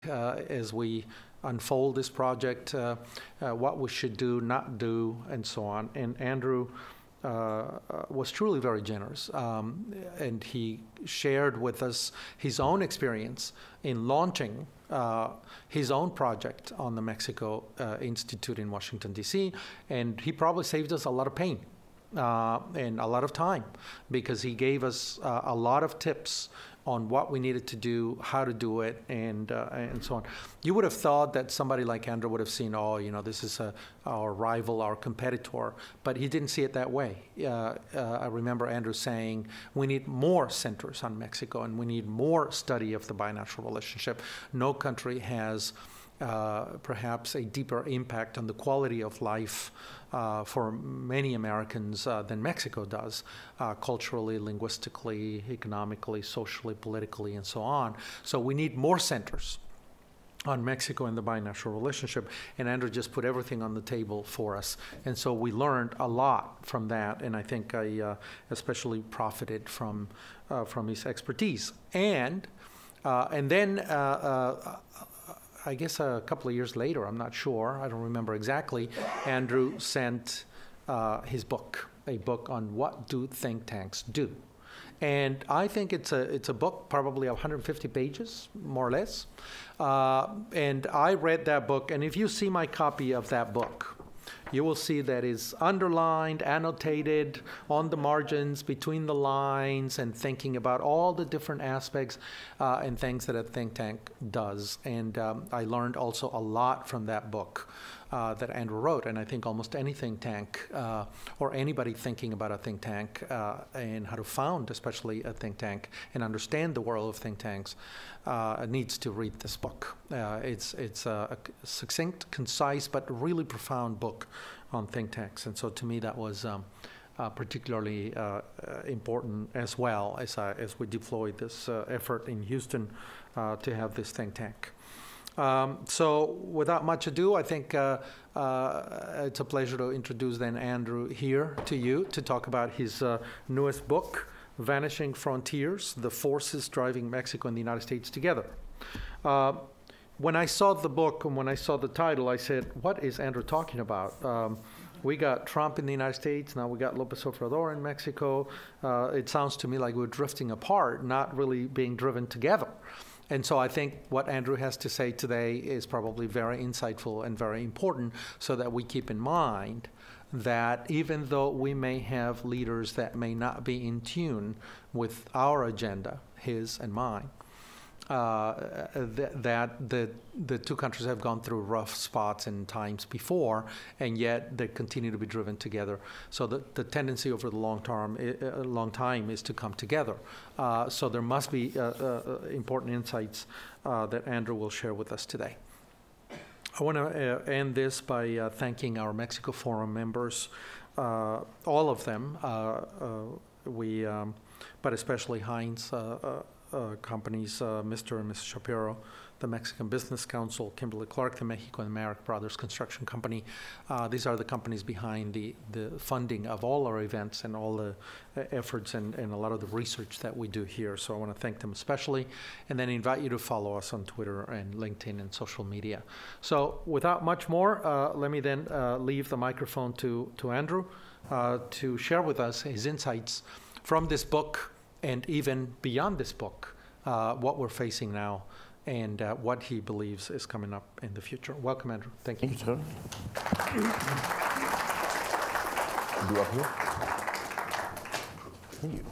as we unfold this project, what we should do, not do, and so on. And Andrew was truly very generous, and he shared with us his own experience in launching his own project on the Mexico Institute in Washington, D.C., and he probably saved us a lot of pain and a lot of time, because he gave us a lot of tips on what we needed to do, how to do it, and so on. You would have thought that somebody like Andrew would have seen, oh, this is our rival, our competitor, but he didn't see it that way. I remember Andrew saying, we need more centers on Mexico, and we need more study of the binational relationship. No country has perhaps a deeper impact on the quality of life for many Americans than Mexico does, culturally, linguistically, economically, socially, politically, and so on. So we need more centers on Mexico and the binational relationship, and Andrew just put everything on the table for us. And so we learned a lot from that, and I think I especially profited from his expertise. And then I guess a couple of years later, I'm not sure, I don't remember exactly, Andrew sent his book, a book on what do think tanks do. And I think it's a book, probably 150 pages, more or less. And I read that book, and if you see my copy of that book, you will see that it's underlined, annotated on the margins, between the lines, and thinking about all the different aspects and things that a think tank does. And I learned also a lot from that book that Andrew wrote. And I think almost any think tank or anybody thinking about a think tank and how to found especially a think tank and understand the world of think tanks needs to read this book. It's a succinct, concise, but really profound book on think tanks. And so to me that was particularly important as well as we deployed this effort in Houston to have this think tank. So without much ado, I think it's a pleasure to introduce then Andrew here to you to talk about his newest book, Vanishing Frontiers, The Forces Driving Mexico and the United States Together. When I saw the book and when I saw the title, I said, what is Andrew talking about? We got Trump in the United States, now we got López Obrador in Mexico. It sounds to me like we're drifting apart, not really being driven together. And so I think what Andrew has to say today is probably very insightful and very important, so that we keep in mind that even though we may have leaders that may not be in tune with our agenda, his and mine, that the two countries have gone through rough spots and times before, and yet they continue to be driven together. So the tendency over the long time is to come together. So there must be important insights that Andrew will share with us today. I want to end this by thanking our Mexico Forum members, all of them, but especially Heinz companies, Mr. and Mrs. Shapiro, the Mexican Business Council, Kimberly-Clark, the Mexico and Merrick Brothers Construction Company. These are the companies behind the funding of all our events and all the efforts and a lot of the research that we do here. So I want to thank them especially, and then invite you to follow us on Twitter and LinkedIn and social media. So without much more, let me then leave the microphone to Andrew to share with us his insights from this book, and even beyond this book, what we're facing now and what he believes is coming up in the future. Welcome, Andrew. Thank you. Thank you, Tony. You up here? Thank you.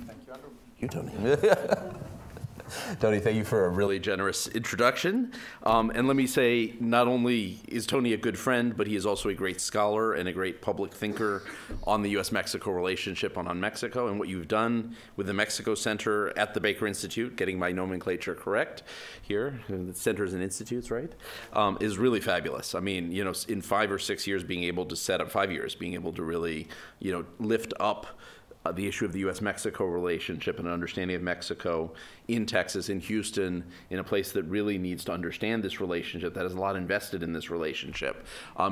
Thank you, Andrew. You, Tony. Tony, thank you for a really generous introduction. And let me say, not only is Tony a good friend, but he is also a great scholar and a great public thinker on the U.S.-Mexico relationship on Mexico, and what you've done with the Mexico Center at the Baker Institute, getting my nomenclature correct here, the centers and institutes, right, is really fabulous. I mean, in 5 or 6 years being able to set up, 5 years, being able to really, lift up the issue of the U.S.-Mexico relationship and an understanding of Mexico in Texas, in Houston, in a place that really needs to understand this relationship, that has a lot invested in this relationship,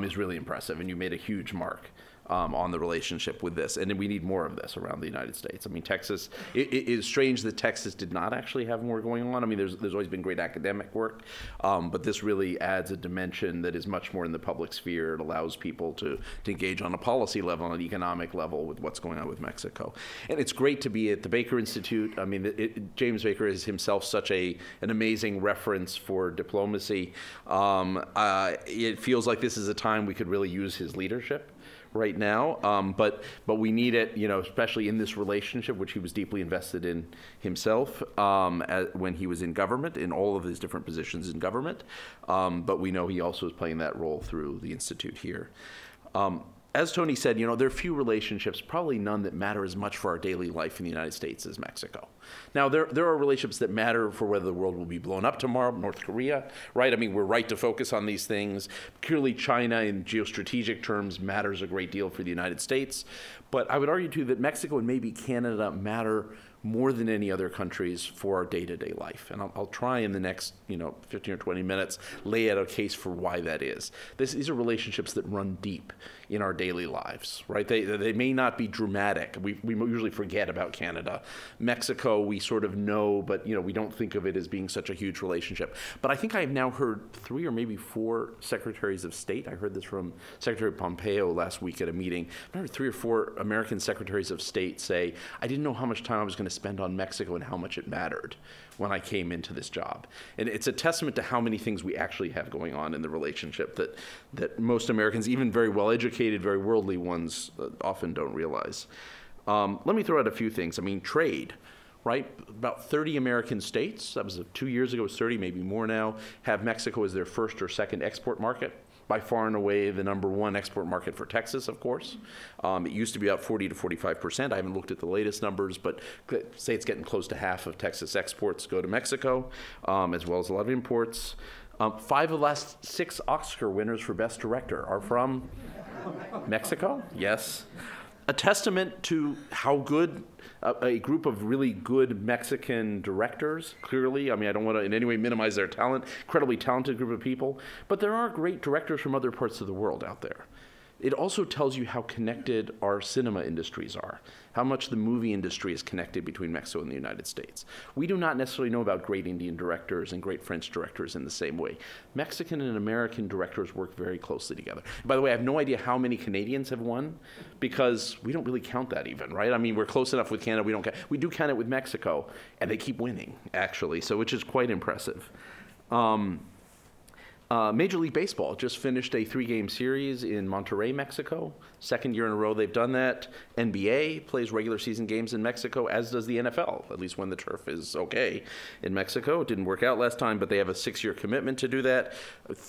is really impressive, and you made a huge mark. on the relationship with this. And we need more of this around the United States. I mean, Texas, it is strange that Texas did not actually have more going on. I mean, there's always been great academic work, but this really adds a dimension that is much more in the public sphere. It allows people to engage on a policy level, on an economic level with what's going on with Mexico. And it's great to be at the Baker Institute. I mean, James Baker is himself such an amazing reference for diplomacy. It feels like this is a time we could really use his leadership right now, but we need it, especially in this relationship, which he was deeply invested in himself when he was in government, in all of his different positions in government. But we know he also is playing that role through the Institute here. As Tony said, there are few relationships, probably none that matter as much for our daily life in the United States as Mexico. Now, there are relationships that matter for whether the world will be blown up tomorrow, North Korea, right? I mean, we're right to focus on these things. Clearly, China in geostrategic terms matters a great deal for the United States. But I would argue, too, that Mexico and maybe Canada matter more than any other countries for our day-to-day life. And I'll try in the next 15 or 20 minutes lay out a case for why that is. These are relationships that run deep in our daily lives, right? They may not be dramatic. We usually forget about Canada. Mexico, we sort of know, but we don't think of it as being such a huge relationship. But I think I've now heard 3 or maybe 4 secretaries of state. I heard this from Secretary Pompeo last week at a meeting. I heard 3 or 4 American secretaries of state say, I didn't know how much time I was going to spend on Mexico and how much it mattered when I came into this job. And it's a testament to how many things we actually have going on in the relationship that most Americans, even very well-educated, very worldly ones, often don't realize. Let me throw out a few things. I mean, trade, right? About 30 American states, that was 2 years ago, it was 30, maybe more now, have Mexico as their first or second export market. By far and away the #1 export market for Texas, of course. It used to be about 40 to 45%. I haven't looked at the latest numbers, but say it's getting close to half of Texas exports go to Mexico, as well as a lot of imports. 5 of the last 6 Oscar winners for Best Director are from Mexico, yes. A testament to how good a group of really good Mexican directors, clearly. I mean, I don't want to in any way minimize their talent, incredibly talented group of people, but there are great directors from other parts of the world out there. It also tells you how connected our cinema industries are, how much the movie industry is connected between Mexico and the United States. We do not necessarily know about great Indian directors and great French directors in the same way. Mexican and American directors work very closely together. By the way, I have no idea how many Canadians have won, because we don't really count that even, right? I mean, we're close enough with Canada, we don't count. We do count it with Mexico, and they keep winning, actually, so which is quite impressive. Major League Baseball just finished a 3-game series in Monterrey, Mexico. 2nd year in a row they've done that. NBA plays regular season games in Mexico, as does the NFL, at least when the turf is okay in Mexico. It didn't work out last time, but they have a 6-year commitment to do that.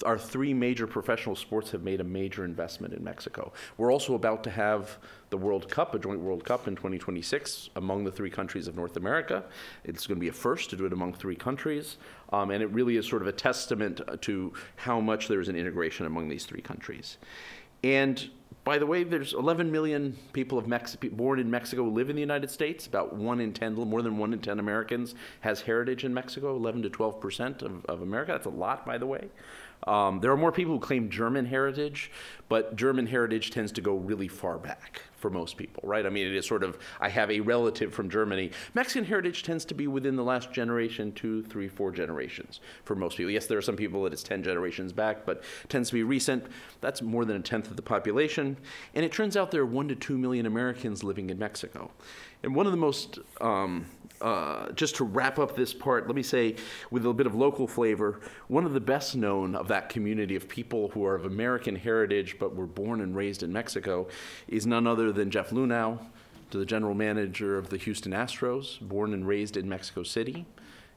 Our 3 major professional sports have made a major investment in Mexico. We're also about to have the World Cup, a joint World Cup in 2026 among the 3 countries of North America. It's going to be a first to do it among 3 countries. And it really is sort of a testament to how much there is an integration among these 3 countries. And by the way, there's 11 million people born in Mexico who live in the United States. About 1 in 10, more than 1 in 10 Americans has heritage in Mexico, 11 to 12% of America. That's a lot, by the way. There are more people who claim German heritage, but German heritage tends to go really far back for most people, right? I mean, it is sort of, I have a relative from Germany. Mexican heritage tends to be within the last generation, 2, 3, 4 generations for most people. Yes, there are some people that it's 10 generations back, but tends to be recent. That's more than 1/10 of the population. And it turns out there are 1 to 2 million Americans living in Mexico. And one of the most, just to wrap up this part, let me say, with a bit of local flavor, one of the best known of that community of people who are of American heritage but were born and raised in Mexico is none other than Jeff Lunau, the general manager of the Houston Astros, born and raised in Mexico City.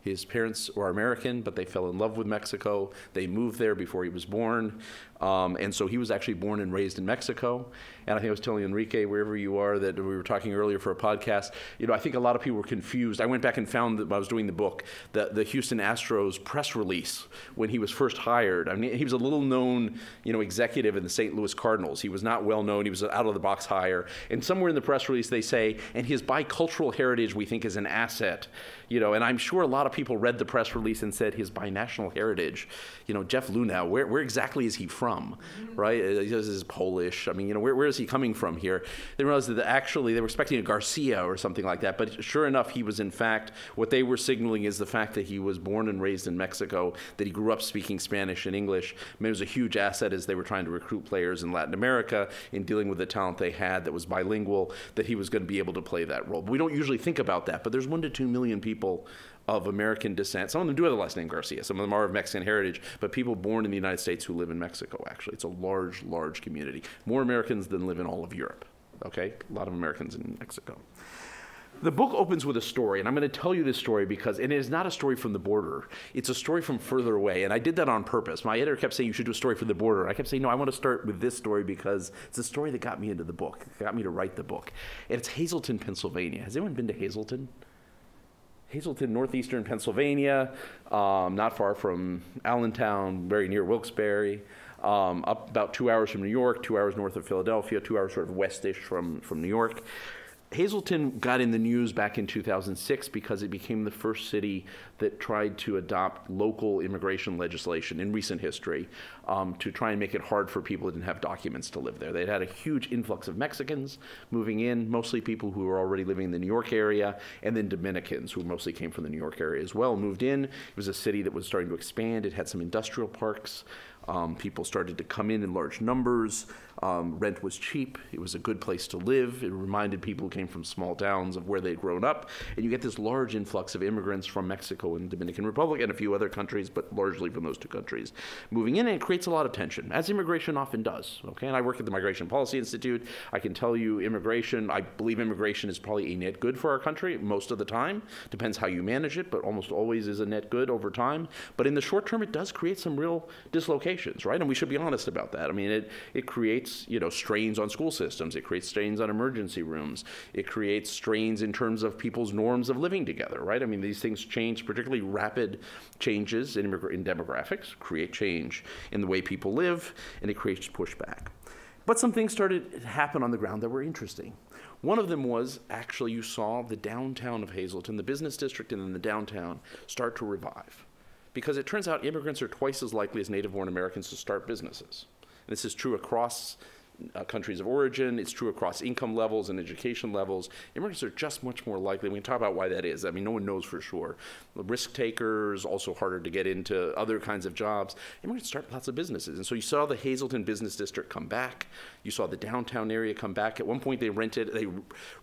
His parents were American, but they fell in love with Mexico. They moved there before he was born. And so he was actually born and raised in Mexico. And I think I was telling Enrique, wherever you are, that we were talking earlier for a podcast, I think a lot of people were confused. I went back and found that when I was doing the book, the Houston Astros press release when he was first hired. I mean, he was a little known, executive in the St. Louis Cardinals. He was not well known. He was an out-of-the-box hire. And somewhere in the press release they say, and his bicultural heritage we think is an asset. And I'm sure a lot of people read the press release and said his binational heritage. You know, Jeff Lunau, where exactly is he from, right? He says he's Polish. I mean, you know, where is he coming from here? They realized that actually they were expecting a Garcia or something like that, but sure enough, he was in fact, what they were signaling is the fact that he was born and raised in Mexico, that he grew up speaking Spanish and English. I mean, it was a huge asset as they were trying to recruit players in Latin America in dealing with the talent they had that was bilingual, that he was going to be able to play that role. But we don't usually think about that, but there's 1 to 2 million people of American descent. Some of them do have the last name Garcia. Some of them are of Mexican heritage, but people born in the United States who live in Mexico, actually. It's a large, large community. More Americans than live in all of Europe, okay? A lot of Americans in Mexico. The book opens with a story, and I'm going to tell you this story because, and it is not a story from the border. It's a story from further away, and I did that on purpose. My editor kept saying, you should do a story from the border. I kept saying, no, I want to start with this story because it's the story that got me into the book, got me to write the book. And it's Hazleton, Pennsylvania. Has anyone been to Hazleton? Hazleton, northeastern Pennsylvania, not far from Allentown, very near Wilkes-Barre, up about 2 hours from New York, 2 hours north of Philadelphia, 2 hours sort of westish from New York. Hazleton got in the news back in 2006 because it became the first city that tried to adopt local immigration legislation in recent history to try and make it hard for people that didn't have documents to live there. They'd had a huge influx of Mexicans moving in, mostly people who were already living in the New York area, and then Dominicans, who mostly came from the New York area as well, moved in. It was a city that was starting to expand. It had some industrial parks. People started to come in large numbers. Rent was cheap. It was a good place to live. It reminded people who came from small towns of where they'd grown up. And you get this large influx of immigrants from Mexico and Dominican Republic and a few other countries, but largely from those 2 countries, moving in, and it creates a lot of tension, as immigration often does. Okay, and I work at the Migration Policy Institute. I can tell you I believe immigration is probably a net good for our country most of the time. Depends how you manage it, but almost always is a net good over time. But in the short term, it does create some real dislocations, right? And we should be honest about that. I mean, it creates, you know, strains on school systems. It creates strains on emergency rooms. It creates strains in terms of people's norms of living together, right? I mean, these things change, particularly rapid changes in demographics, create change in the way people live, and it creates pushback. But some things started to happen on the ground that were interesting. One of them was actually you saw the downtown of Hazleton, the business district, and then the downtown start to revive. Because it turns out immigrants are twice as likely as native-born Americans to start businesses. This is true across countries of origin. It's true across income levels and education levels. Immigrants are just much more likely. We can talk about why that is. I mean, no one knows for sure. Risk takers, also harder to get into other kinds of jobs. Immigrants start lots of businesses. And so you saw the Hazleton business district come back. You saw the downtown area come back. At one point they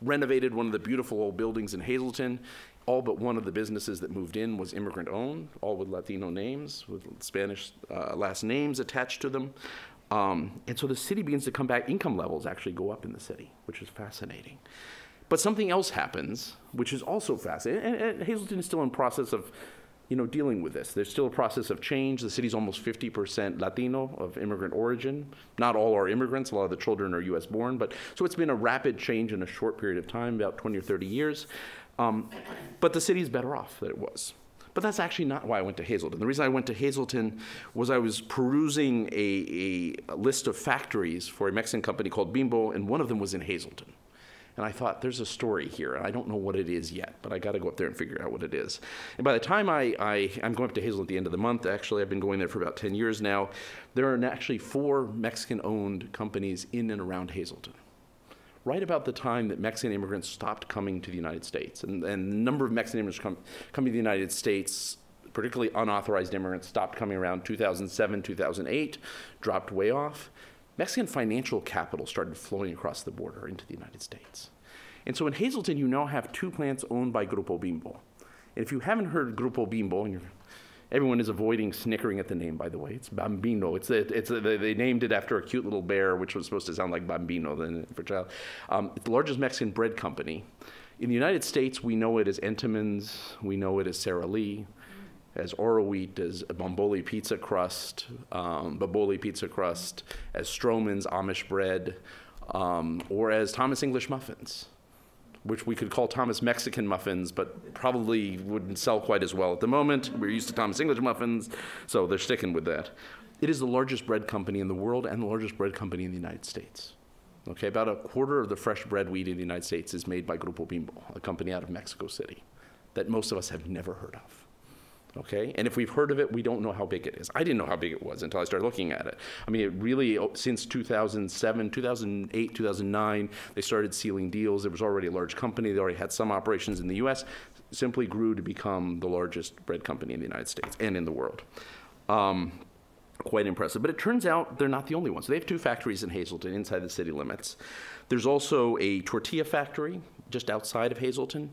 renovated one of the beautiful old buildings in Hazleton. All but one of the businesses that moved in was immigrant-owned, all with Latino names, with Spanish last names attached to them. And so the city begins to come back. Income levels actually go up in the city, which is fascinating. But something else happens, which is also fascinating. And Hazleton is still in process of, you know, dealing with this. There's still a process of change. The city's almost 50% Latino of immigrant origin. Not all are immigrants. A lot of the children are U.S. born. But so it's been a rapid change in a short period of time, about 20 or 30 years. But the city's better off than it was. But that's actually not why I went to Hazleton. The reason I went to Hazleton was I was perusing a list of factories for a Mexican company called Bimbo, and one of them was in Hazleton. And I thought, there's a story here, and I don't know what it is yet, but I got to go up there and figure out what it is. And by the time I'm going up to Hazleton at the end of the month, actually, I've been going there for about 10 years now, there are actually 4 Mexican-owned companies in and around Hazleton. Right about the time that Mexican immigrants stopped coming to the United States. And the number of Mexican immigrants coming to the United States, particularly unauthorized immigrants, stopped coming around 2007, 2008, dropped way off. Mexican financial capital started flowing across the border into the United States. And so in Hazleton, you now have 2 plants owned by Grupo Bimbo. And if you haven't heard Grupo Bimbo, and everyone is avoiding snickering at the name, by the way. It's Bambino. They named it after a cute little bear, which was supposed to sound like Bambino for a child. It's the largest Mexican bread company. In the United States, we know it as Entenmann's. We know it as Selee, as Oro Wheat, as Bomboli Pizza Crust, Baboli Pizza Crust, as Stroman's Amish Bread, or as Thomas English Muffins, which we could call Thomas Mexican Muffins, but probably wouldn't sell quite as well at the moment. We're used to Thomas English Muffins, so they're sticking with that. It is the largest bread company in the world and the largest bread company in the United States. Okay, about a quarter of the fresh bread we eat in the United States is made by Grupo Bimbo, a company out of Mexico City that most of us have never heard of. Okay, and if we've heard of it, we don't know how big it is. I didn't know how big it was until I started looking at it. I mean, it really, since 2007, 2008, 2009, they started sealing deals. It was already a large company. They already had some operations in the U.S., simply grew to become the largest bread company in the United States and in the world. Quite impressive. But it turns out they're not the only ones. They have 2 factories in Hazleton inside the city limits. There's also a tortilla factory just outside of Hazleton,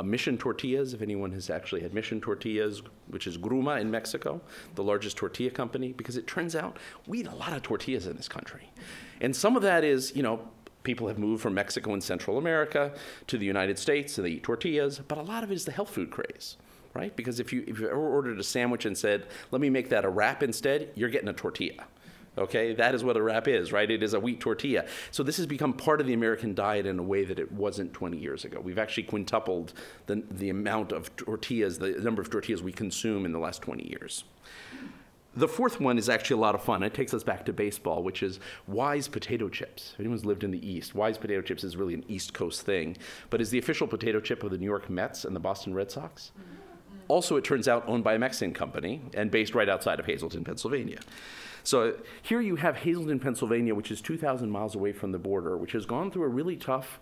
Mission Tortillas, if anyone has actually had Mission Tortillas, which is Gruma in Mexico, the largest tortilla company, because it turns out we eat a lot of tortillas in this country. And some of that is, you know, people have moved from Mexico and Central America to the United States, and they eat tortillas, but a lot of it is the health food craze. Right? Because if you've ever ordered a sandwich and said, let me make that a wrap instead, you're getting a tortilla. Okay? That is what a wrap is, right? It is a wheat tortilla. So this has become part of the American diet in a way that it wasn't 20 years ago. We've actually quintupled the amount of tortillas, the number of tortillas we consume in the last 20 years. The fourth one is actually a lot of fun. It takes us back to baseball, which is Wise potato chips. If anyone's lived in the East, Wise potato chips is really an East Coast thing, but is the official potato chip of the New York Mets and the Boston Red Sox. Also, it turns out, owned by a Mexican company and based right outside of Hazleton, Pennsylvania. So here you have Hazleton, Pennsylvania, which is 2,000 miles away from the border, which has gone through a really tough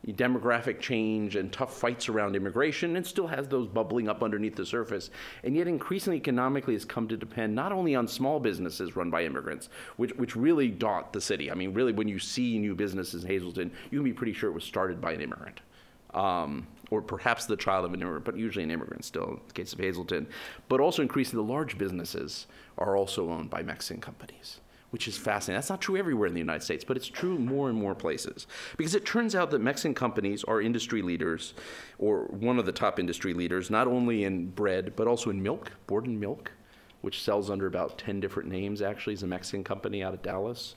demographic change and tough fights around immigration, and still has those bubbling up underneath the surface, and yet increasingly economically has come to depend not only on small businesses run by immigrants, which really daunt the city. I mean, really, when you see new businesses in Hazleton, you can be pretty sure it was started by an immigrant. Or perhaps the child of an immigrant, but usually an immigrant still, in the case of Hazleton. But also increasingly, the large businesses are also owned by Mexican companies, which is fascinating. That's not true everywhere in the United States, but it's true more and more places. Because it turns out that Mexican companies are industry leaders, or one of the top industry leaders, not only in bread, but also in milk, Borden Milk, which sells under about 10 different names, actually, is a Mexican company out of Dallas.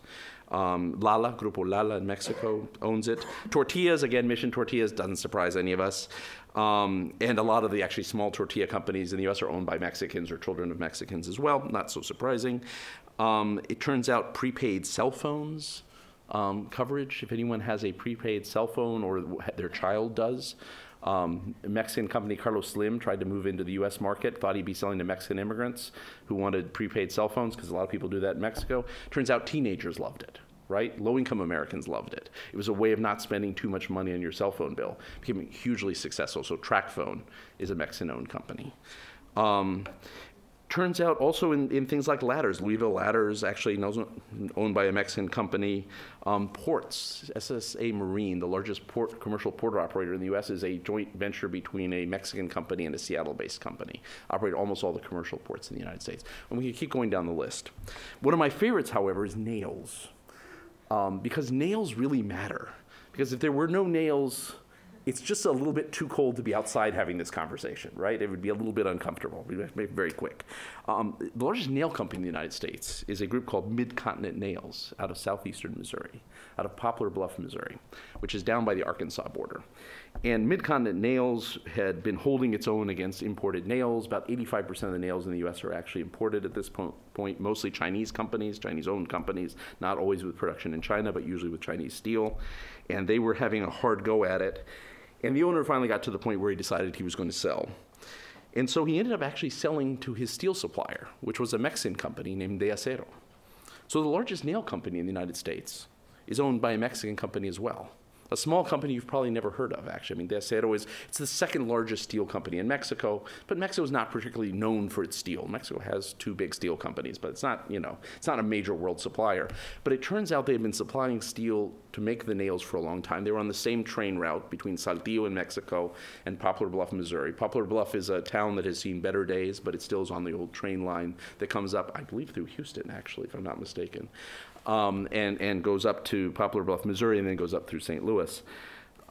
Lala, Grupo Lala in Mexico owns it. Tortillas, again, Mission Tortillas, doesn't surprise any of us. And a lot of the actually small tortilla companies in the U.S. are owned by Mexicans or children of Mexicans as well, not so surprising. It turns out prepaid cell phones coverage, if anyone has a prepaid cell phone or their child does. A Mexican company, Carlos Slim, tried to move into the U.S. market, thought he'd be selling to Mexican immigrants who wanted prepaid cell phones, because a lot of people do that in Mexico. Turns out teenagers loved it, right? Low-income Americans loved it. It was a way of not spending too much money on your cell phone bill. It became hugely successful. So TracFone is a Mexican-owned company. Turns out also in things like ladders, Louisville Ladders, actually owned by a Mexican company. Ports, SSA Marine, the largest commercial port operator in the U.S., is a joint venture between a Mexican company and a Seattle-based company. Operate almost all the commercial ports in the United States. And we can keep going down the list. One of my favorites, however, is nails. Because nails really matter. Because if there were no nails, it's just a little bit too cold to be outside having this conversation, right? It would be a little bit uncomfortable. We have to make it very quick. The largest nail company in the United States is a group called Mid-Continent Nails out of southeastern Missouri, out of Poplar Bluff, Missouri, which is down by the Arkansas border. And Mid-Continent Nails had been holding its own against imported nails. About 85% of the nails in the U.S. are actually imported at this point, mostly Chinese companies, Chinese-owned companies, not always with production in China, but usually with Chinese steel. And they were having a hard go at it. And the owner finally got to the point where he decided he was going to sell. And so he ended up actually selling to his steel supplier, which was a Mexican company named De Acero. So the largest nail company in the United States is owned by a Mexican company as well. A small company you've probably never heard of, actually. I mean, De Acero it's the second largest steel company in Mexico, but Mexico is not particularly known for its steel. Mexico has 2 big steel companies, but it's not a major world supplier. But it turns out they had been supplying steel to make the nails for a long time. They were on the same train route between Saltillo in Mexico and Poplar Bluff, Missouri. Poplar Bluff is a town that has seen better days, but it still is on the old train line that comes up, I believe, through Houston, actually, if I'm not mistaken. And goes up to Poplar Bluff, Missouri, and then goes up through St. Louis.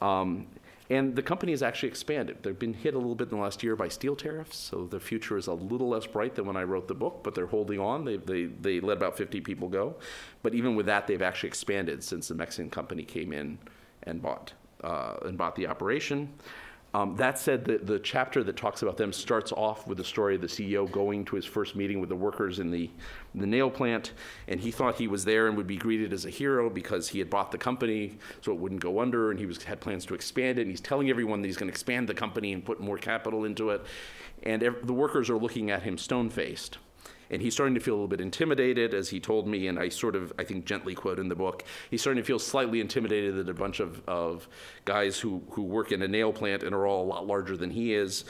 And the company has actually expanded. They've been hit a little bit in the last year by steel tariffs, so the future is a little less bright than when I wrote the book, but they're holding on. They let about 50 people go. But even with that, they've actually expanded since the Mexican company came in and bought the operation. That said, the chapter that talks about them starts off with the story of the CEO going to his first meeting with the workers in the nail plant, and he thought he was there and would be greeted as a hero because he had bought the company so it wouldn't go under, and he had plans to expand it, and he's telling everyone that he's going to expand the company and put more capital into it, and the workers are looking at him stone-faced. And he's starting to feel a little bit intimidated, as he told me, and I think, gently quote in the book, he's starting to feel slightly intimidated that a bunch of guys who work in a nail plant and are all a lot larger than he is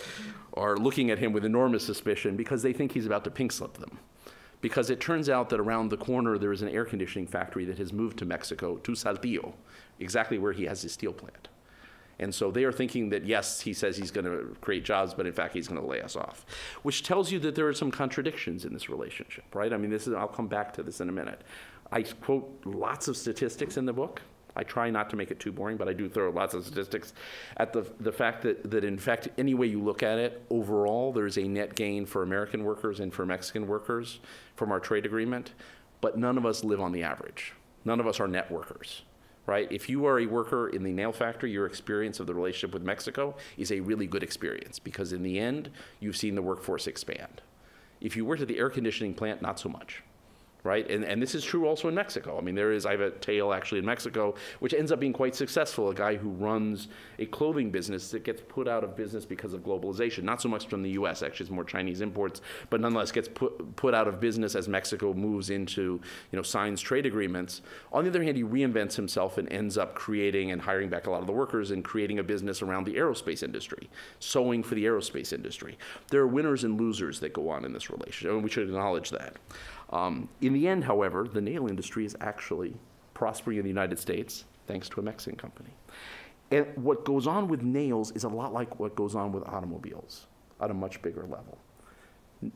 are looking at him with enormous suspicion because they think he's about to pink slip them. Because it turns out that around the corner there is an air conditioning factory that has moved to Mexico, to Saltillo, exactly where he has his steel plant. And so they are thinking that, yes, he says he's going to create jobs, but in fact he's going to lay us off, which tells you that there are some contradictions in this relationship, right? I mean, I'll come back to this in a minute. I quote lots of statistics in the book. I try not to make it too boring, but I do throw lots of statistics at the fact that in fact, any way you look at it, overall, there's a net gain for American workers and for Mexican workers from our trade agreement, but none of us live on the average. None of us are net workers. Right? If you are a worker in the nail factory, your experience of the relationship with Mexico is a really good experience because in the end, you've seen the workforce expand. If you worked at the air conditioning plant, not so much. Right? And this is true also in Mexico. I mean, I have a tale actually in Mexico, which ends up being quite successful, a guy who runs a clothing business that gets put out of business because of globalization. Not so much from the US, actually it's more Chinese imports, but nonetheless gets put out of business as Mexico moves into, signs trade agreements. On the other hand, he reinvents himself and ends up creating and hiring back a lot of the workers and creating a business around the aerospace industry, sewing for the aerospace industry. There are winners and losers that go on in this relationship, and we should acknowledge that. In the end, however, the nail industry is actually prospering in the United States thanks to a Mexican company. And what goes on with nails is a lot like what goes on with automobiles at a much bigger level.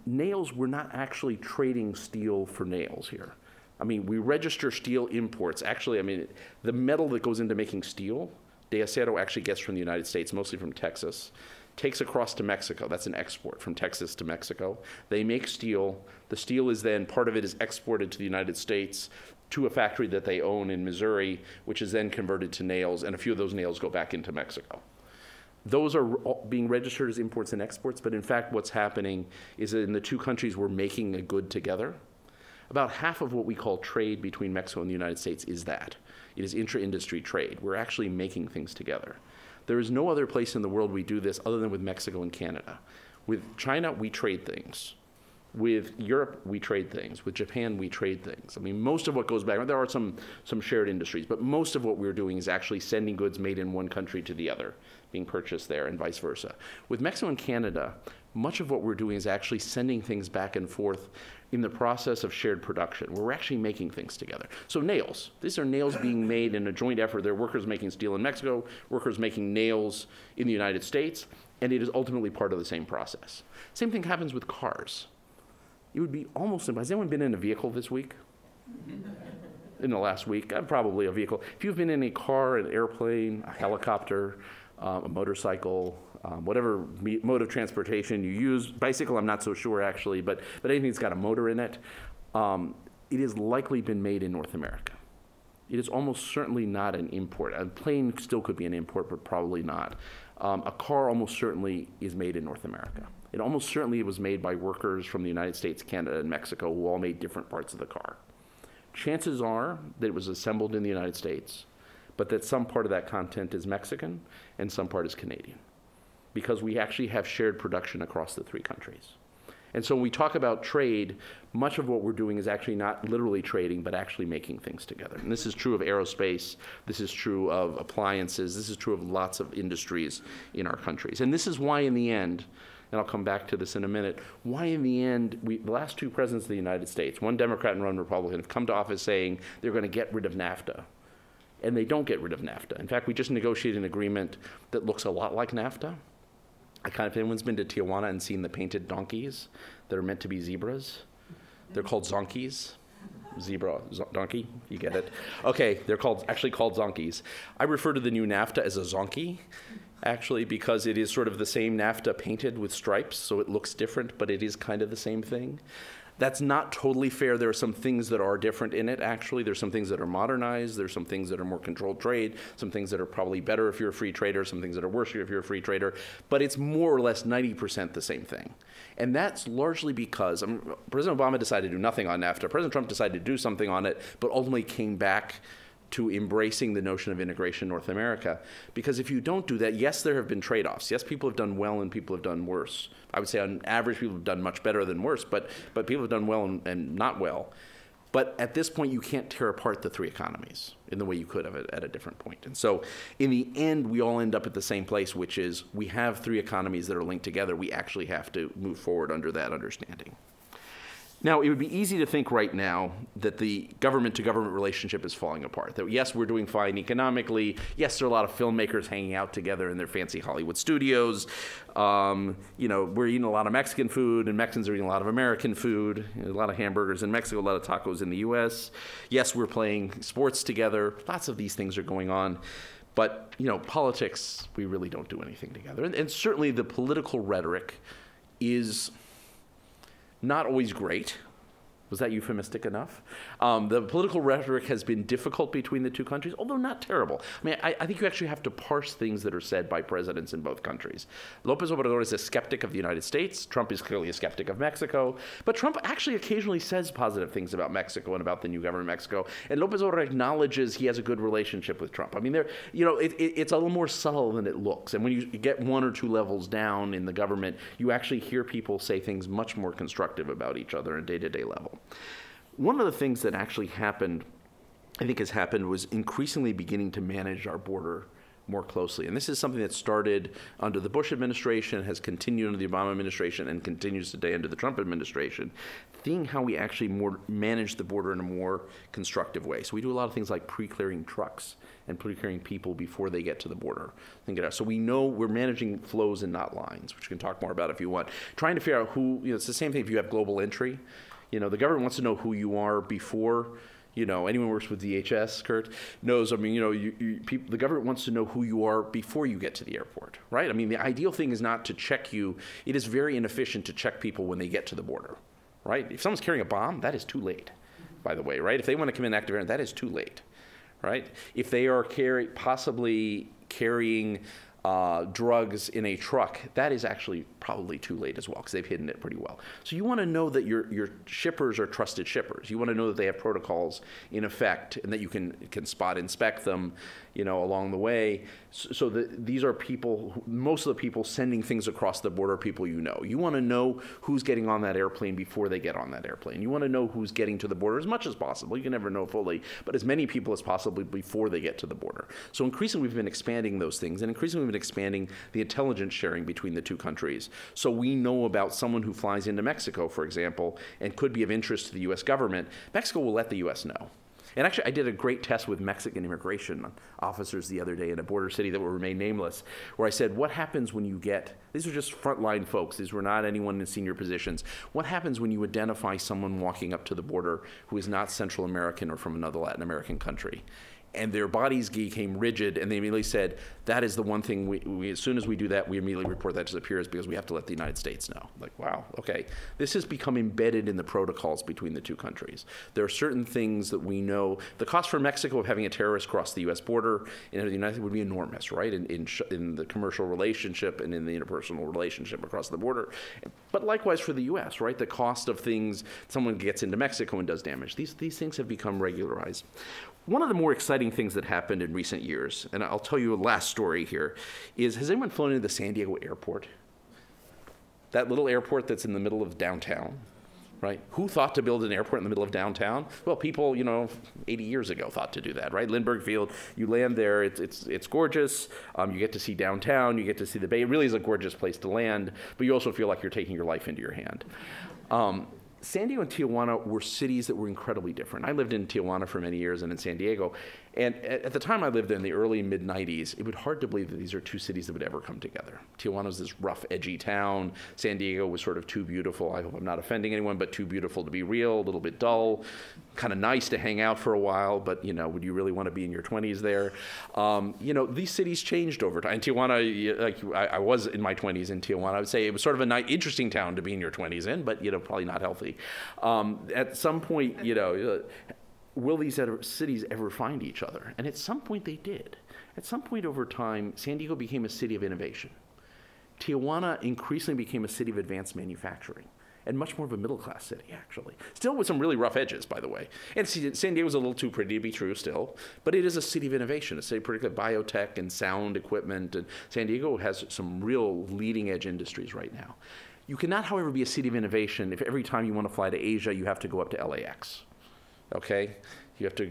Nails, we're not actually trading steel for nails here. I mean, we register steel imports. Actually, I mean, the metal that goes into making steel, de acero actually gets from the United States, mostly from Texas, takes across to Mexico. That's an export from Texas to Mexico. They make steel. The steel is then, part of it is exported to the United States to a factory that they own in Missouri, which is then converted to nails, and a few of those nails go back into Mexico. Those are being registered as imports and exports, but in fact what's happening is that in the two countries we're making a good together. About half of what we call trade between Mexico and the United States is that. It is intra-industry trade. We're actually making things together. There is no other place in the world we do this other than with Mexico and Canada. With China, we trade things. With Europe, we trade things. With Japan, we trade things. I mean, most of what goes back, there are some shared industries, but most of what we're doing is actually sending goods made in one country to the other, being purchased there, and vice versa. With Mexico and Canada, much of what we're doing is actually sending things back and forth in the process of shared production, where we're actually making things together. So nails, these are nails being made in a joint effort. There are workers making steel in Mexico, workers making nails in the United States, and it is ultimately part of the same process. Same thing happens with cars. It would be almost simple. Has anyone been in a vehicle this week? In the last week? Probably a vehicle. If you've been in a car, an airplane, a helicopter, a motorcycle, whatever mode of transportation you use, bicycle I'm not so sure actually, but anything that's got a motor in it, it has likely been made in North America. It is almost certainly not an import. A plane still could be an import, but probably not. A car almost certainly is made in North America. It almost certainly was made by workers from the United States, Canada, and Mexico who all made different parts of the car. Chances are that it was assembled in the United States, but that some part of that content is Mexican and some part is Canadian, because we actually have shared production across the three countries. And so when we talk about trade, much of what we're doing is actually not literally trading, but actually making things together. And this is true of aerospace, this is true of appliances, this is true of lots of industries in our countries. And this is why in the end, and I'll come back to this in a minute, why in the end, the last two presidents of the United States, one Democrat and one Republican, have come to office saying they're going to get rid of NAFTA. And they don't get rid of NAFTA. In fact, we just negotiated an agreement that looks a lot like NAFTA. If anyone's been to Tijuana and seen the painted donkeys that are meant to be zebras, they're called zonkies. Zebra, donkey, you get it. Okay, they're actually called zonkies. I refer to the new NAFTA as a zonky, actually, because it is sort of the same NAFTA painted with stripes, so it looks different, but it is kind of the same thing. That's not totally fair. There are some things that are different in it, actually. There's some things that are modernized. There's some things that are more controlled trade, some things that are probably better if you're a free trader, some things that are worse if you're a free trader. But it's more or less 90% the same thing. And that's largely because President Obama decided to do nothing on NAFTA. President Trump decided to do something on it, but ultimately came back to embracing the notion of integration in North America. Because if you don't do that, yes, there have been trade-offs. Yes, people have done well and people have done worse. I would say on average, people have done much better than worse, but people have done well and not well. But at this point, you can't tear apart the three economies in the way you could have at a different point. And so in the end, we all end up at the same place, which is we have three economies that are linked together. We actually have to move forward under that understanding. Now, it would be easy to think right now that the government-to-government relationship is falling apart. That yes, we're doing fine economically. Yes, there are a lot of filmmakers hanging out together in their fancy Hollywood studios. We're eating a lot of Mexican food, and Mexicans are eating a lot of American food. A lot of hamburgers in Mexico, a lot of tacos in the U.S. Yes, we're playing sports together. Lots of these things are going on. But, politics, we really don't do anything together. And certainly the political rhetoric is not always great. Was that euphemistic enough? The political rhetoric has been difficult between the two countries, although not terrible. I think you actually have to parse things that are said by presidents in both countries. López Obrador is a skeptic of the United States. Trump is clearly a skeptic of Mexico. But Trump actually occasionally says positive things about Mexico and about the new government in Mexico. And López Obrador acknowledges he has a good relationship with Trump. It's a little more subtle than it looks. And when you get one or two levels down in the government, you actually hear people say things much more constructive about each other on a day-to-day level. One of the things that actually happened, was increasingly beginning to manage our border more closely. And this is something that started under the Bush administration, has continued under the Obama administration, and continues today under the Trump administration, seeing how we actually manage the border in a more constructive way. So we do a lot of things like pre-clearing trucks and pre-clearing people before they get to the border. So we know we're managing flows and not lines, which we can talk more about if you want. Trying to figure out who, it's the same thing if you have global entry. The government wants to know who you are before, anyone who works with DHS, Kurt, knows, the government wants to know who you are before you get to the airport, right? The ideal thing is not to check you. It is very inefficient to check people when they get to the border, right? If someone's carrying a bomb, that is too late, by the way, right? If they want to come in active area, that is too late, right? If they are possibly carrying drugs in a truck, that is actually probably too late as well because they've hidden it pretty well. So you want to know that your shippers are trusted shippers. You want to know that they have protocols in effect and that you can spot inspect them, along the way. So these are people, most of the people sending things across the border are people you know. You want to know who's getting on that airplane before they get on that airplane. You want to know who's getting to the border as much as possible. You can never know fully, but as many people as possible before they get to the border. So increasingly we've been expanding those things, and increasingly we've been expanding the intelligence sharing between the two countries. So we know about someone who flies into Mexico, for example, and could be of interest to the U.S. government. Mexico will let the U.S. know. And actually, I did a great test with Mexican immigration officers the other day in a border city that will remain nameless, where I said, what happens when you get, these are just frontline folks, these were not anyone in senior positions, what happens when you identify someone walking up to the border who is not Central American or from another Latin American country? And their bodies became rigid, and they immediately said, that is the one thing, we as soon as we do that, we immediately report that to the peers because we have to let the United States know. Like, wow, okay. This has become embedded in the protocols between the two countries. There are certain things that we know. The cost for Mexico of having a terrorist cross the U.S. border in the United States would be enormous, right, in the commercial relationship and in the interpersonal relationship across the border. But likewise for the U.S., right, the cost of things, someone gets into Mexico and does damage. These things have become regularized. One of the more exciting things that happened in recent years, and I'll tell you a last story here, is has anyone flown into the San Diego airport? That little airport that's in the middle of downtown, right? Who thought to build an airport in the middle of downtown? Well, people, 80 years ago thought to do that, right? Lindbergh Field, you land there, it's gorgeous. You get to see downtown, you get to see the bay. It really is a gorgeous place to land, but you also feel like you're taking your life into your hand. San Diego and Tijuana were cities that were incredibly different. I lived in Tijuana for many years and in San Diego, And at the time I lived there in the early mid-90s, it would hard to believe that these are two cities that would ever come together. Tijuana was this rough, edgy town. San Diego was sort of too beautiful. I hope I'm not offending anyone, but too beautiful to be real, a little bit dull, kind of nice to hang out for a while, but would you really want to be in your 20s there? These cities changed over time. And Tijuana, like I was in my 20s in Tijuana, I would say it was sort of a nice, interesting town to be in your 20s in, but probably not healthy. At some point, will these cities ever find each other? And at some point they did. At some point over time, San Diego became a city of innovation. Tijuana increasingly became a city of advanced manufacturing, and much more of a middle-class city, actually. Still with some really rough edges, by the way. And San Diego's a little too pretty to be true still, but it is a city of innovation, a city particularly biotech and sound equipment, and San Diego has some real leading-edge industries right now. You cannot, however, be a city of innovation if every time you want to fly to Asia, you have to go up to LAX. Okay? You have to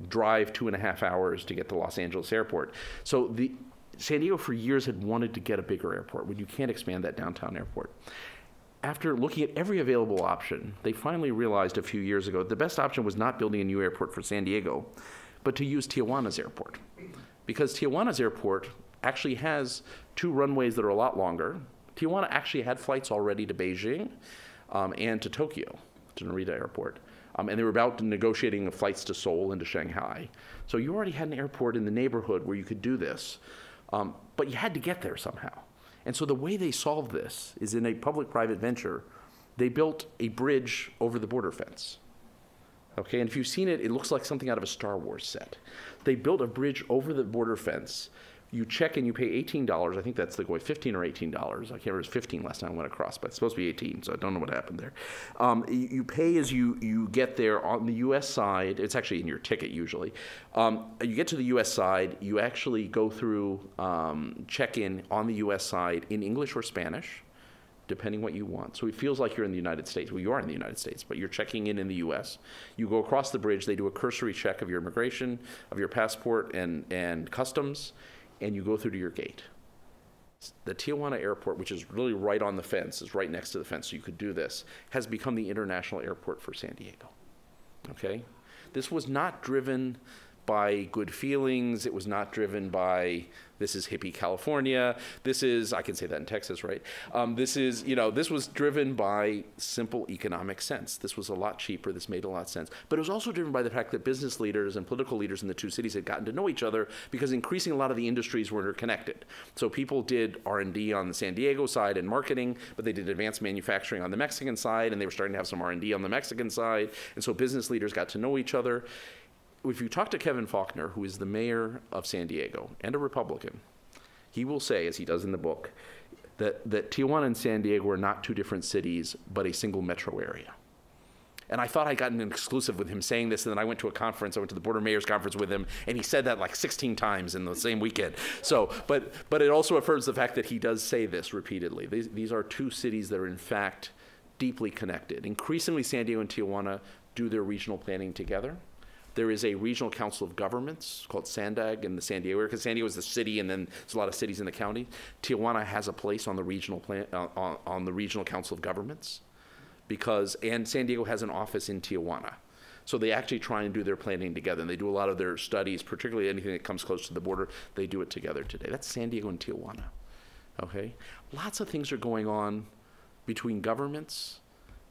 drive 2.5 hours to get to Los Angeles airport. So San Diego for years had wanted to get a bigger airport, but you can't expand that downtown airport. After looking at every available option, they finally realized a few years ago that the best option was not building a new airport for San Diego, but to use Tijuana's airport. Because Tijuana's airport actually has 2 runways that are a lot longer. Tijuana actually had flights already to Beijing and to Tokyo, to Narita Airport. And they were about negotiating flights to Seoul and to Shanghai. So you already had an airport in the neighborhood where you could do this. But you had to get there somehow. And so the way they solved this is in a public-private venture, they built a bridge over the border fence. Okay, and if you've seen it, it looks like something out of a Star Wars set. They built a bridge over the border fence. You check and you pay $18. I think that's the way, $15 or $18. I can't remember, it was 15 last time I went across, but it's supposed to be 18, so I don't know what happened there. You pay as you get there on the U.S. side. It's actually in your ticket usually. You get to the U.S. side, you actually go through check-in on the U.S. side in English or Spanish, depending what you want. So it feels like you're in the United States. Well, you are in the United States, but you're checking in the U.S. You go across the bridge. They do a cursory check of your immigration, of your passport and customs, and you go through to your gate. The Tijuana airport, which is really right on the fence, is right next to the fence, so you could do this, has become the international airport for San Diego. Okay? This was not driven by good feelings. It was not driven by, this is hippie California. This is, I can say that in Texas, right? This was driven by simple economic sense. This was a lot cheaper. This made a lot of sense. But it was also driven by the fact that business leaders and political leaders in the 2 cities had gotten to know each other because increasingly a lot of the industries were interconnected. So people did R&D on the San Diego side and marketing, but they did advanced manufacturing on the Mexican side, and they were starting to have some R&D on the Mexican side. And so business leaders got to know each other. If you talk to Kevin Faulconer, who is the mayor of San Diego and a Republican, he will say, as he does in the book, that Tijuana and San Diego are not 2 different cities, but a single metro area. And I thought I got an exclusive with him saying this, and then I went to a conference, I went to the Board of Mayors conference with him, and he said that like 16 times in the same weekend. So, but it also affirms the fact that he does say this repeatedly. These are 2 cities that are in fact deeply connected. Increasingly, San Diego and Tijuana do their regional planning together. There is a regional council of governments called SANDAG in the San Diego area, because San Diego is the city, and then there's a lot of cities in the county. Tijuana has a place on the regional on the regional council of governments, and San Diego has an office in Tijuana. So they actually try and do their planning together, and they do a lot of their studies, particularly anything that comes close to the border. They do it together today. That's San Diego and Tijuana. Okay, lots of things are going on between governments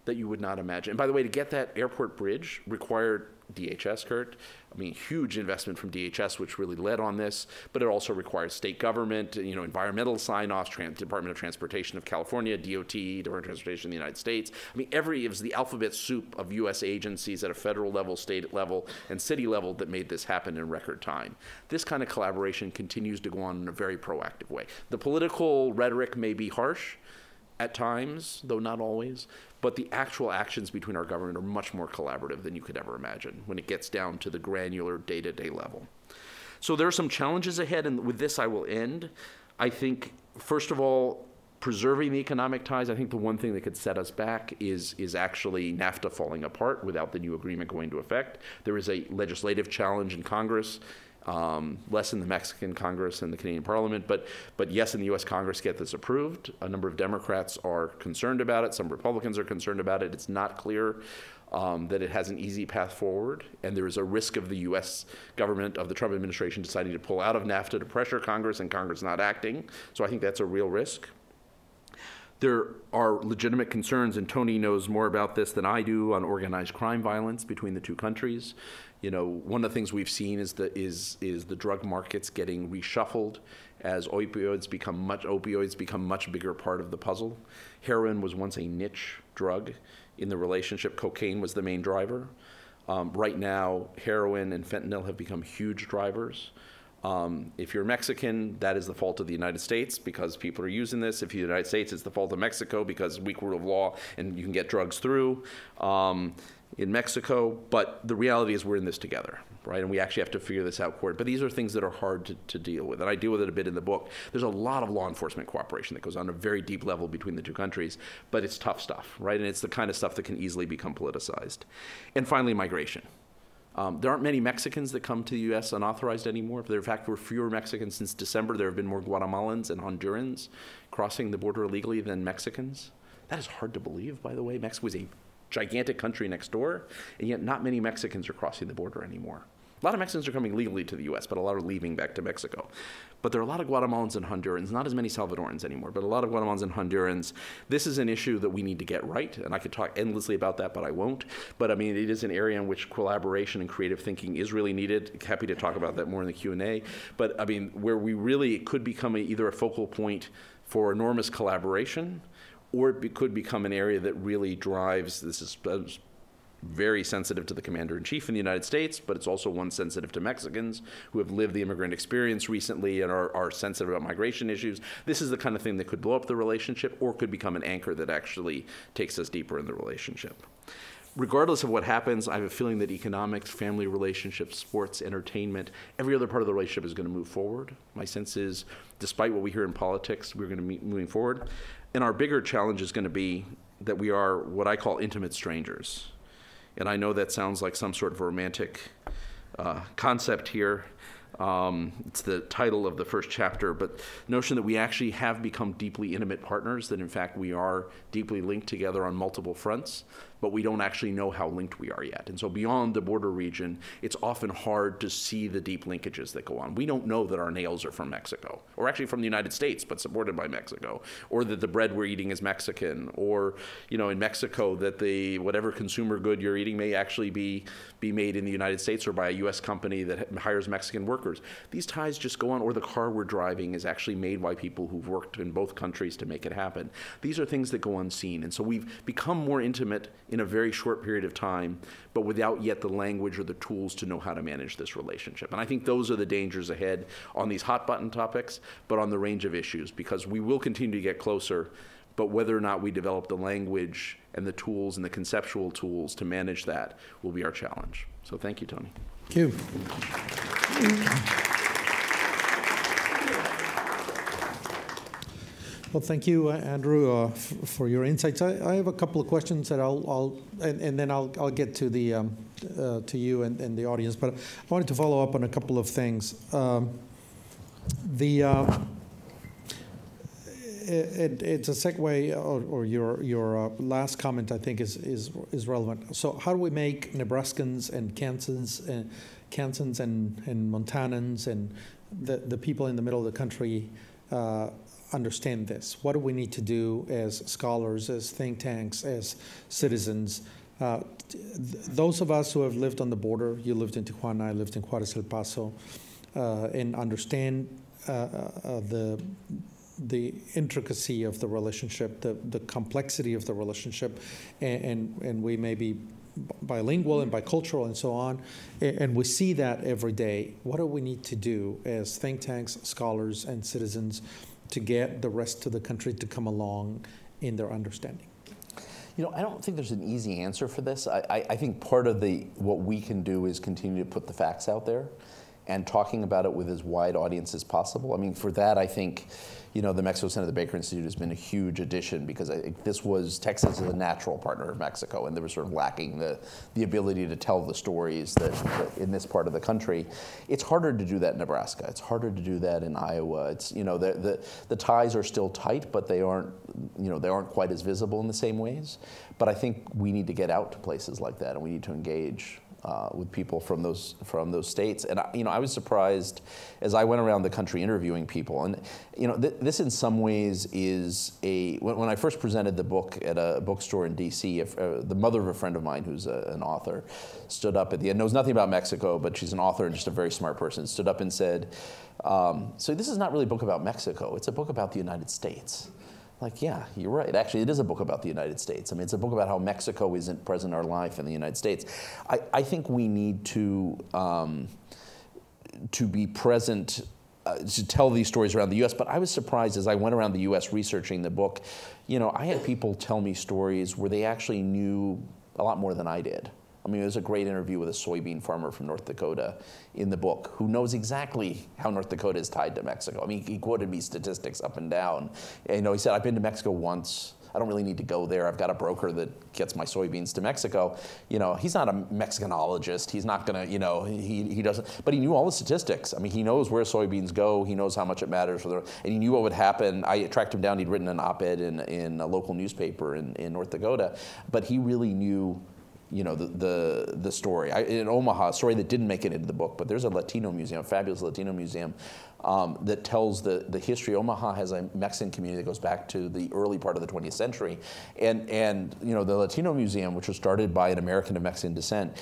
that you would not imagine. And by the way, to get that airport bridge required DHS, Kurt. I mean, huge investment from DHS, which really led on this, but it also requires state government, environmental sign-offs, Department of Transportation of California, DOT, Department of Transportation of the United States. I mean, it was the alphabet soup of U.S. agencies at a federal level, state level, and city level that made this happen in record time. This kind of collaboration continues to go on in a very proactive way. The political rhetoric may be harsh at times, though not always, but the actual actions between our government are much more collaborative than you could ever imagine when it gets down to the granular day-to-day level. So there are some challenges ahead, and with this I will end. I think, first of all, preserving the economic ties. I think the one thing that could set us back is actually NAFTA falling apart without the new agreement going into effect. There is a legislative challenge in Congress, less in the Mexican Congress and the Canadian Parliament, but yes, in the U.S. Congress, get this approved. A number of Democrats are concerned about it. Some Republicans are concerned about it. It's not clear that it has an easy path forward, and there is a risk of the U.S. government, of the Trump administration, deciding to pull out of NAFTA to pressure Congress, and Congress not acting. So I think that's a real risk. There are legitimate concerns, and Tony knows more about this than I do, on organized crime violence between the two countries. You know, one of the things we've seen is the drug markets getting reshuffled as opioids become much bigger part of the puzzle. Heroin was once a niche drug in the relationship. Cocaine was the main driver. Right now, heroin and fentanyl have become huge drivers. If you're Mexican, that is the fault of the United States because people are using this. If you're the United States, it's the fault of Mexico because weak rule of law and you can get drugs through in Mexico. But the reality is we're in this together, right? And we actually have to figure this out. But these are things that are hard to deal with. And I deal with it a bit in the book. There's a lot of law enforcement cooperation that goes on a very deep level between the two countries, but it's tough stuff, right? And it's the kind of stuff that can easily become politicized. And finally, migration. There aren't many Mexicans that come to the U.S. unauthorized anymore. There, in fact, were fewer Mexicans since December. There have been more Guatemalans and Hondurans crossing the border illegally than Mexicans. That is hard to believe, by the way. Mexico is a gigantic country next door, and yet not many Mexicans are crossing the border anymore. A lot of Mexicans are coming legally to the U.S., but a lot are leaving back to Mexico. But there are a lot of Guatemalans and Hondurans, not as many Salvadorans anymore, but a lot of Guatemalans and Hondurans. This is an issue that we need to get right, and I could talk endlessly about that, but I won't. But I mean, it is an area in which collaboration and creative thinking is really needed. Happy to talk about that more in the Q&A. But I mean, where we really could become either a focal point for enormous collaboration, or it could become an area that really drives, this is very sensitive to the commander-in-chief in the United States, but it's also one sensitive to Mexicans who have lived the immigrant experience recently and are sensitive about migration issues. This is the kind of thing that could blow up the relationship or could become an anchor that actually takes us deeper in the relationship. Regardless of what happens, I have a feeling that economics, family relationships, sports, entertainment, every other part of the relationship is going to move forward. My sense is, despite what we hear in politics, we're going to be moving forward. And our bigger challenge is going to be that we are what I call intimate strangers. And I know that sounds like some sort of romantic concept here. It's the title of the first chapter, but the notion that we actually have become deeply intimate partners, that in fact we are deeply linked together on multiple fronts, but we don't actually know how linked we are yet. And so beyond the border region, it's often hard to see the deep linkages that go on. We don't know that our nails are from Mexico, or actually from the United States, but supported by Mexico, or that the bread we're eating is Mexican, or in Mexico that the whatever consumer good you're eating may actually be made in the United States or by a U.S. company that hires Mexican workers. These ties just go on, or the car we're driving is actually made by people who've worked in both countries to make it happen. These are things that go unseen, and so we've become more intimate in a very short period of time, but without yet the language or the tools to know how to manage this relationship. And I think those are the dangers ahead on these hot button topics, but on the range of issues, because we will continue to get closer, but whether or not we develop the language and the tools and the conceptual tools to manage that will be our challenge. So thank you, Tony. Thank you. Well, thank you, Andrew, for your insights. I have a couple of questions that and then I'll get to the to you and the audience. But I wanted to follow up on a couple of things. It's a segue, or your last comment I think is relevant. So how do we make Nebraskans and Kansans and Montanans and the people in the middle of the country understand this? What do we need to do as scholars, as think tanks, as citizens? Those of us who have lived on the border, you lived in Tijuana, I lived in Juarez, El Paso, and understand the intricacy of the relationship, the complexity of the relationship, and we may be bilingual and bicultural and so on, and we see that every day. What do we need to do as think tanks, scholars, and citizens to get the rest of the country to come along in their understanding? I don't think there's an easy answer for this. I think part of what we can do is continue to put the facts out there and talking about it with as wide audience as possible. I mean, for that, I think, the Mexico Center, the Baker Institute has been a huge addition, because I think Texas is a natural partner of Mexico, and they were sort of lacking the ability to tell the stories that in this part of the country. It's harder to do that in Nebraska. It's harder to do that in Iowa. It's, the ties are still tight, but they aren't quite as visible in the same ways. But I think we need to get out to places like that, and we need to engage with people from those states. And I was surprised as I went around the country interviewing people. And this in some ways is when I first presented the book at a bookstore in D.C., the mother of a friend of mine who's an author stood up at the end, knows nothing about Mexico, but she's an author and just a very smart person, stood up and said, so this is not really a book about Mexico, it's a book about the United States. Like, yeah, you're right. Actually, it is a book about the United States. I mean, it's a book about how Mexico isn't present in our life in the United States. I think we need to be present to tell these stories around the U.S., but I was surprised as I went around the U.S. researching the book. I had people tell me stories where they actually knew a lot more than I did. I mean, there's a great interview with a soybean farmer from North Dakota in the book who knows exactly how North Dakota is tied to Mexico. I mean, he quoted me statistics up and down. And, he said, I've been to Mexico once. I don't really need to go there. I've got a broker that gets my soybeans to Mexico. He's not a Mexicanologist. He's not going to, he doesn't. But he knew all the statistics. I mean, he knows where soybeans go. He knows how much it matters and he knew what would happen. I tracked him down. He'd written an op-ed in a local newspaper in North Dakota. But he really knew the story. In Omaha, a story that didn't make it into the book, but there's a Latino museum, a fabulous Latino museum, that tells the history. Omaha has a Mexican community that goes back to the early part of the 20th century. And the Latino Museum, which was started by an American of Mexican descent,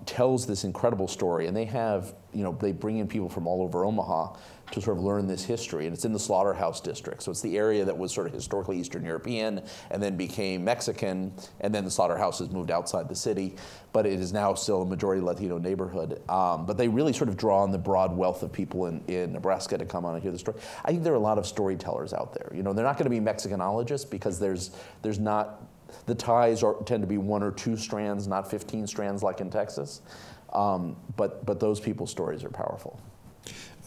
tells this incredible story. And they have, they bring in people from all over Omaha to sort of learn this history. And it's in the Slaughterhouse District. So it's the area that was sort of historically Eastern European and then became Mexican, and then the slaughterhouses moved outside the city. But it is now still a majority Latino neighborhood. But they really sort of draw on the broad wealth of people in Nebraska to come on and hear the story. I think there are a lot of storytellers out there. They're not going to be Mexicanologists because there's not, the ties tend to be 1 or 2 strands, not 15 strands like in Texas. But those people's stories are powerful.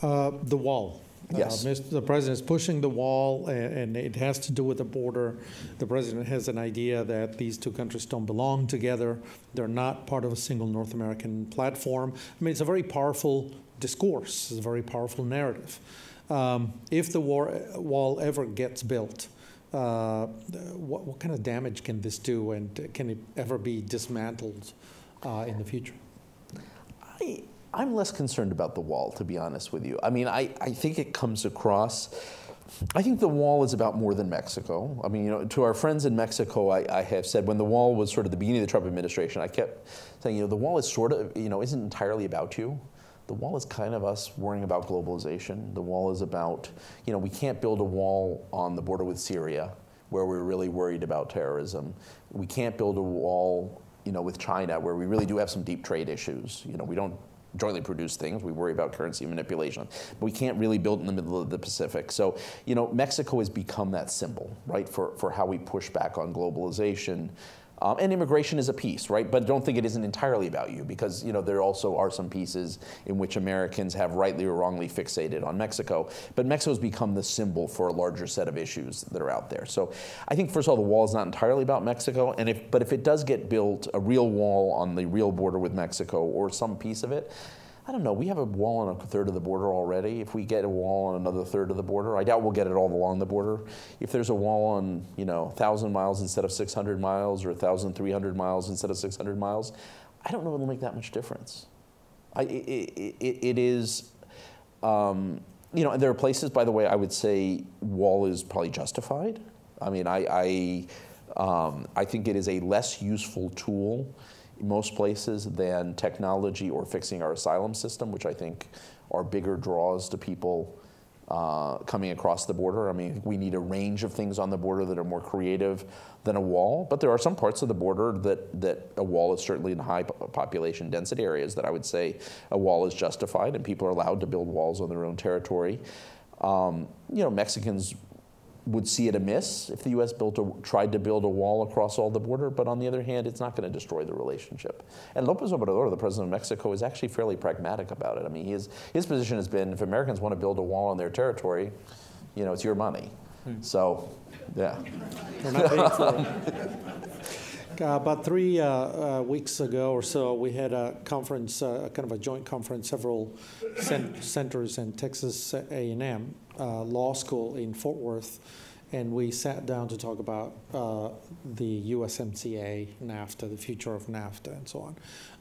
The wall. Yes. The president is pushing the wall, and it has to do with the border. The president has an idea that these two countries don't belong together. They're not part of a single North American platform. I mean, it's a very powerful discourse. It's a very powerful narrative. If the wall ever gets built, what kind of damage can this do, and can it ever be dismantled in the future? I'm less concerned about the wall, to be honest with you. I mean, I think it comes across, I think the wall is about more than Mexico. I mean, to our friends in Mexico, I have said when the wall was sort of the beginning of the Trump administration, I kept saying, the wall is sort of, isn't entirely about you. The wall is kind of us worrying about globalization. The wall is about, we can't build a wall on the border with Syria where we're really worried about terrorism. We can't build a wall, with China where we really do have some deep trade issues. We don't jointly produce things. We worry about currency manipulation. But we can't really build in the middle of the Pacific. So, Mexico has become that symbol, right, for how we push back on globalization. And immigration is a piece, right? But don't think it isn't entirely about you, because there also are some pieces in which Americans have rightly or wrongly fixated on Mexico. But Mexico's become the symbol for a larger set of issues that are out there. So I think, first of all, the wall is not entirely about Mexico. But if it does get built, a real wall on the real border with Mexico or some piece of it, I don't know, we have a wall on a third of the border already. If we get a wall on another third of the border, I doubt we'll get it all along the border. If there's a wall on, 1,000 miles instead of 600 miles or 1,300 miles instead of 600 miles, I don't know it'll make that much difference. It is, and there are places, by the way, I would say wall is probably justified. I mean, I think it is a less useful tool in most places than technology or fixing our asylum system, which I think are bigger draws to people coming across the border. I mean, we need a range of things on the border that are more creative than a wall, but there are some parts of the border that a wall is certainly in high population density areas that I would say a wall is justified, and people are allowed to build walls on their own territory. Mexicans would see it amiss if the U.S. tried to build a wall across all the border, but on the other hand, it's not going to destroy the relationship. And López Obrador, the president of Mexico, is actually fairly pragmatic about it. I mean, his position has been, if Americans want to build a wall on their territory, it's your money. So, yeah. We're not paying for it. About 3 weeks ago or so, we had a conference, kind of a joint conference, several centers in Texas A&M Law School in Fort Worth, and we sat down to talk about the USMCA, NAFTA, the future of NAFTA, and so on.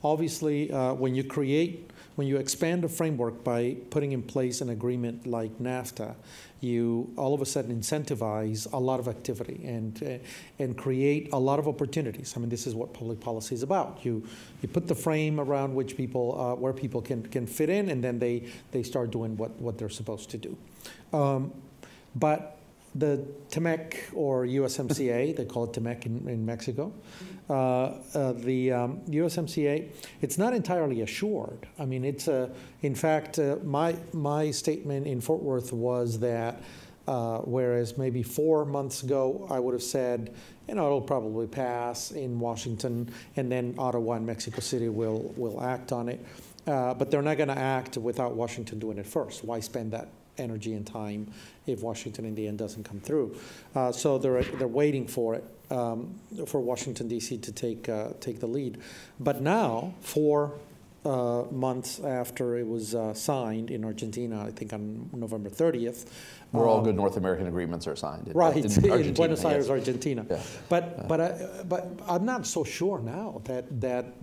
Obviously, when you expand a framework by putting in place an agreement like NAFTA, you all of a sudden incentivize a lot of activity and create a lot of opportunities. I mean, this is what public policy is about. You put the frame around which people, where people can fit in, and then they start doing what they're supposed to do. But the TEMEC, or USMCA, they call it TEMEC in Mexico, the USMCA, it's not entirely assured. I mean, in fact, my statement in Fort Worth was that whereas maybe 4 months ago I would have said, it'll probably pass in Washington, and then Ottawa and Mexico City will act on it. But they're not going to act without Washington doing it first. Why spend that energy and time if Washington in the end doesn't come through? So they're waiting for it, for Washington D.C. to take the lead. But now, 4 months after it was signed in Argentina, I think on November 30th. Where all good North American agreements are signed. In Buenos Aires, yes. Argentina. Yeah. But I'm not so sure now that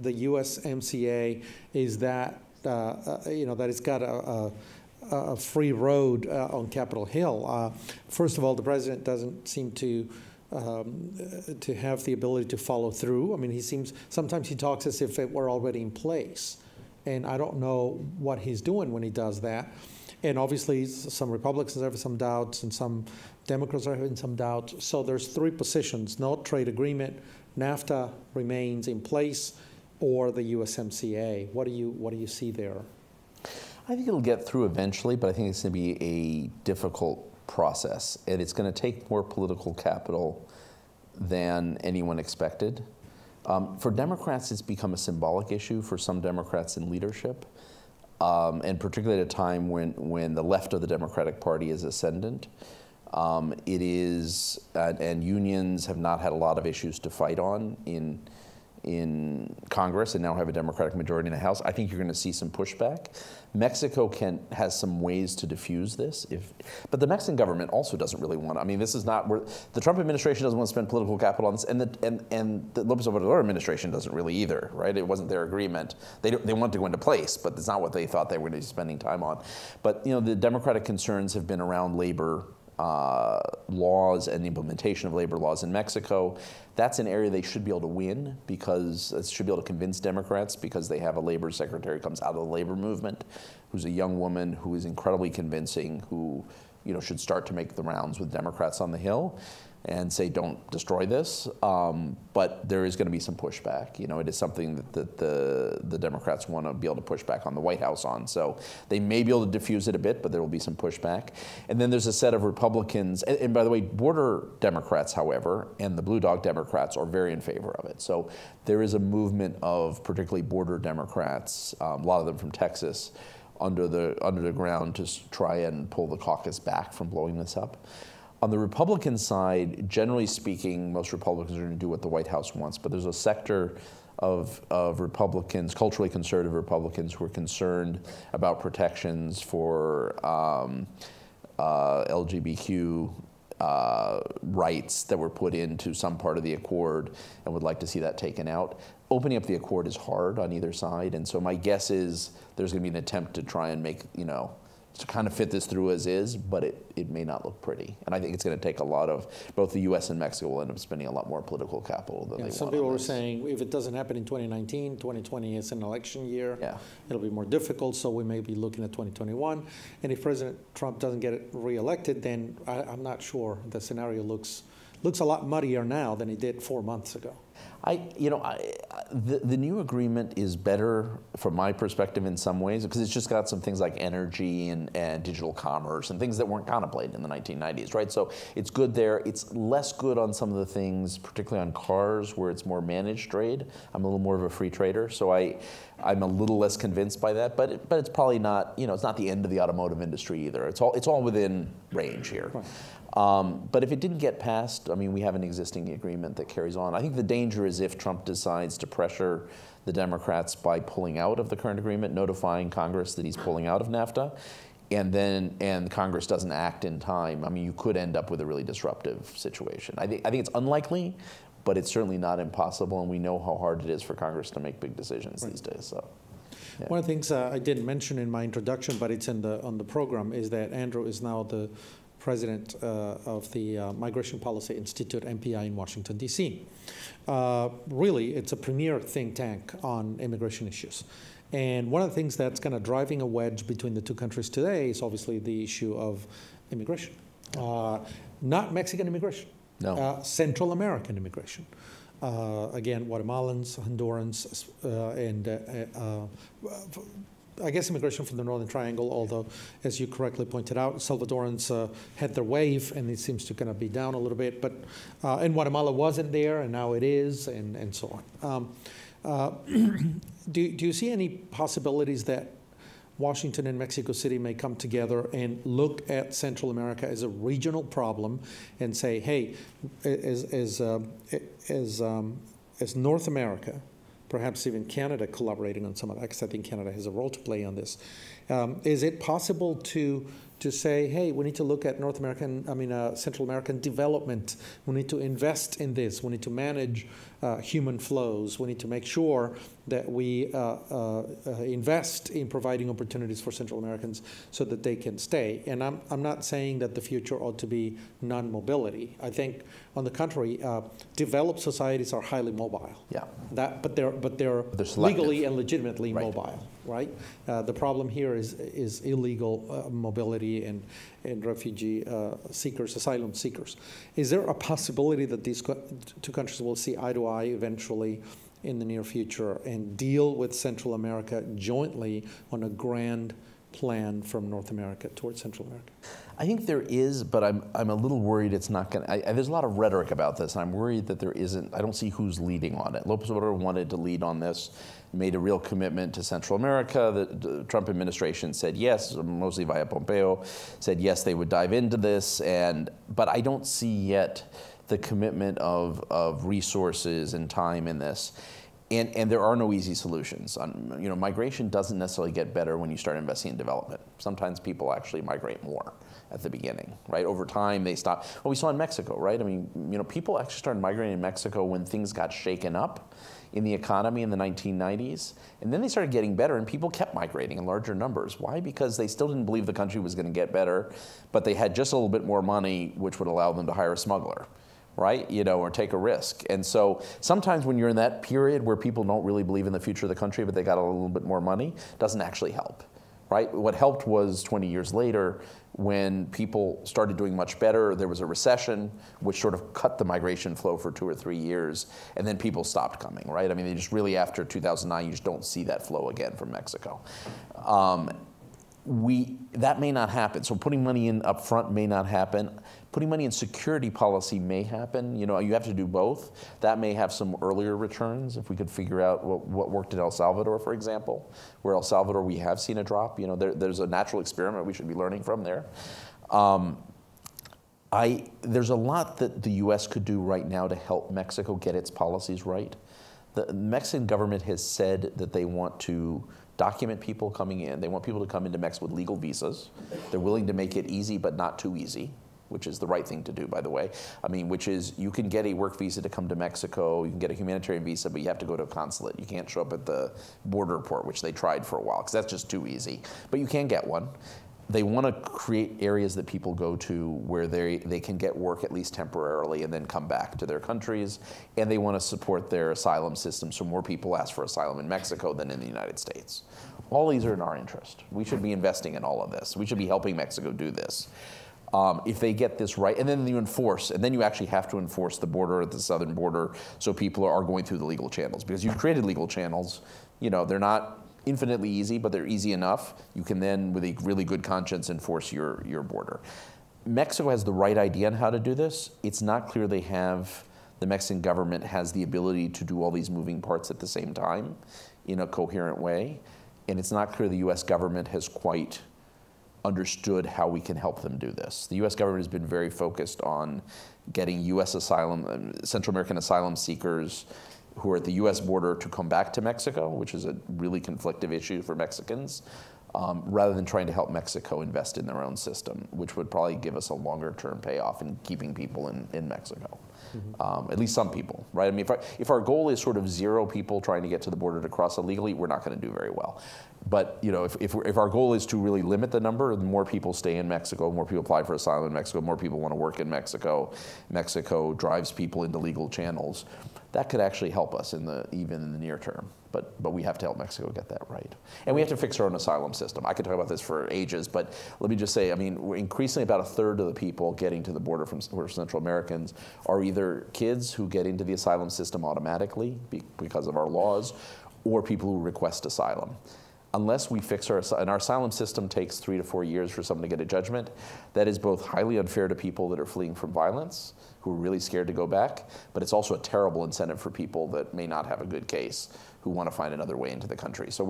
the USMCA is that that it's got a free road on Capitol Hill. First of all, the president doesn't seem to have the ability to follow through. I mean, sometimes he talks as if it were already in place, and I don't know what he's doing when he does that. And obviously, some Republicans have some doubts, and some Democrats are having some doubts. So there's 3 positions: no trade agreement, NAFTA remains in place, or the USMCA. What do you see there? I think it'll get through eventually, but I think it's going to be a difficult process, and it's going to take more political capital than anyone expected. For Democrats, it's become a symbolic issue for some Democrats in leadership, and particularly at a time when the left of the Democratic Party is ascendant. It is, and unions have not had a lot of issues to fight on in Congress, and now have a Democratic majority in the House. I think you're going to see some pushback. Mexico has some ways to diffuse this, but the Mexican government also doesn't really want to. I mean, this is not where the Trump administration doesn't want to spend political capital on this, and the López Obrador administration doesn't really either, right? It wasn't their agreement. They want to go into place, but it's not what they thought they were going to be spending time on. But the Democratic concerns have been around labor laws and the implementation of labor laws in Mexico. That's an area they should be able to win, because it should be able to convince Democrats, because they have a labor secretary who comes out of the labor movement, who's a young woman who is incredibly convincing, who should start to make the rounds with Democrats on the Hill and say, don't destroy this. But there is going to be some pushback. It is something that the Democrats want to be able to push back on the White House on. So they may be able to diffuse it a bit, but there will be some pushback. And then there's a set of Republicans, and by the way, border Democrats, however, and the Blue Dog Democrats are very in favor of it. So there is a movement of particularly border Democrats, a lot of them from Texas, under the ground to try and pull the caucus back from blowing this up. On the Republican side, generally speaking, most Republicans are going to do what the White House wants, but there's a sector of Republicans, culturally conservative Republicans, who are concerned about protections for LGBTQ rights that were put into some part of the accord, and would like to see that taken out. Opening up the accord is hard on either side, and so my guess is there's going to be an attempt to try and make, to kind of fit this through as is, but it may not look pretty. And I think it's going to take a lot of, both the U.S. and Mexico will end up spending a lot more political capital than they want. Some people were saying if it doesn't happen in 2019, 2020 is an election year. Yeah. It'll be more difficult, so we may be looking at 2021. And if President Trump doesn't get reelected, then I'm not sure. The scenario looks a lot muddier now than it did 4 months ago. The new agreement is better from my perspective in some ways because it's just got some things like energy and digital commerce and things that weren't contemplated in the 1990s, right? So it's good there. It's less good on some of the things, particularly on cars where it's more managed trade. I'm a little more of a free trader, so I'm a little less convinced by that. But it's probably not, it's not the end of the automotive industry either. It's all within range here. Right. But if it didn't get passed, we have an existing agreement that carries on. I think the danger is if Trump decides to pressure the Democrats by pulling out of the current agreement, notifying Congress that he's pulling out of NAFTA, and Congress doesn't act in time. You could end up with a really disruptive situation. I think it's unlikely, but it's certainly not impossible, and we know how hard it is for Congress to make big decisions these days. So. Yeah. One of the things I didn't mention in my introduction, but it's on the program, is that Andrew is now the president of the Migration Policy Institute, MPI, in Washington, D.C. Really, it's a premier think tank on immigration issues. And one of the things that's kind of driving a wedge between the two countries today is obviously the issue of immigration. Not Mexican immigration, Central American immigration. Again, Guatemalans, Hondurans, and I guess immigration from the Northern Triangle, although, as you correctly pointed out, Salvadorans had their wave, and it seems to kind of be down a little bit. But and Guatemala wasn't there, and now it is, and so on. Do you see any possibilities that Washington and Mexico City may come together and look at Central America as a regional problem and say, hey, as North America, perhaps even Canada collaborating on some of that, because I think Canada has a role to play on this. Is it possible to say, hey, we need to look at Central American development. We need to invest in this. We need to manage human flows. We need to make sure that we invest in providing opportunities for Central Americans so that they can stay. And I'm not saying that the future ought to be non-mobility. I think, on the contrary, developed societies are highly mobile. Yeah. But they're legally and legitimately mobile, right? The problem here is illegal mobility and refugee seekers, asylum seekers. Is there a possibility that these two countries will see eye to eye eventually in the near future and deal with Central America jointly on a grand plan from North America towards Central America? I think there is, but I'm a little worried it's not going to. There's a lot of rhetoric about this, and I'm worried that there isn't. I don't see who's leading on it. López Obrador wanted to lead on this, made a real commitment to Central America. The Trump administration said yes, mostly via Pompeo, said yes, they would dive into this, but I don't see yet the commitment of resources and time in this. And there are no easy solutions. Migration doesn't necessarily get better when you start investing in development. Sometimes people actually migrate more at the beginning, right? Over time, they stop. Well, we saw in Mexico, right? People actually started migrating in Mexico when things got shaken up in the economy in the 1990s. And then they started getting better, and people kept migrating in larger numbers. Why? Because they still didn't believe the country was going to get better, but they had just a little bit more money, which would allow them to hire a smuggler, right? Or take a risk. And so sometimes when you're in that period where people don't really believe in the future of the country, but they got a little bit more money, it doesn't actually help, right? What helped was 20 years later when people started doing much better, there was a recession, which sort of cut the migration flow for 2 or 3 years, and then people stopped coming, right? They just really, after 2009, you just don't see that flow again from Mexico. That may not happen. So putting money in up front may not happen. Putting money in security policy may happen. You have to do both. That may have some earlier returns if we could figure out what worked in El Salvador, for example, where El Salvador we have seen a drop. There's a natural experiment we should be learning from there. There's a lot that the U.S. could do right now to help Mexico get its policies right. The Mexican government has said that they want to document people coming in. They want people to come into Mexico with legal visas. They're willing to make it easy, but not too easy, which is the right thing to do, by the way. Which is you can get a work visa to come to Mexico, you can get a humanitarian visa, but you have to go to a consulate. You can't show up at the border port, which they tried for a while, because that's just too easy. But you can get one. They want to create areas that people go to where they can get work at least temporarily and then come back to their countries. And they want to support their asylum system so more people ask for asylum in Mexico than in the United States. All these are in our interest. We should be investing in all of this. We should be helping Mexico do this. If they get this right, and then you enforce, and then you actually have to enforce the border at the southern border, so people are going through the legal channels. Because you've created legal channels, they're not infinitely easy, but they're easy enough. You can then, with a really good conscience, enforce your border. Mexico has the right idea on how to do this. It's not clear the Mexican government has the ability to do all these moving parts at the same time in a coherent way. And it's not clear the US government has quite understood how we can help them do this. The US government has been very focused on getting US asylum, Central American asylum seekers who are at the US border to come back to Mexico, which is a really conflictive issue for Mexicans, rather than trying to help Mexico invest in their own system, which would probably give us a longer term payoff in keeping people in Mexico. At least some people, right? I mean, if our goal is sort of 0 people trying to get to the border to cross illegally, we're not going to do very well. But if our goal is to really limit the number, the more people stay in Mexico, more people apply for asylum in Mexico, more people want to work in Mexico. Mexico drives people into legal channels. That could actually help us even in the near term. But we have to help Mexico get that right. And we have to fix our own asylum system. I could talk about this for ages, but let me just say, I mean, we're increasingly about 1/3 of the people getting to the border who are Central Americans are either kids who get into the asylum system automatically because of our laws, or people who request asylum. Unless we fix our asylum system takes 3 to 4 years for someone to get a judgment, that is both highly unfair to people that are fleeing from violence, who are really scared to go back, but it's also a terrible incentive for people that may not have a good case, who want to find another way into the country. So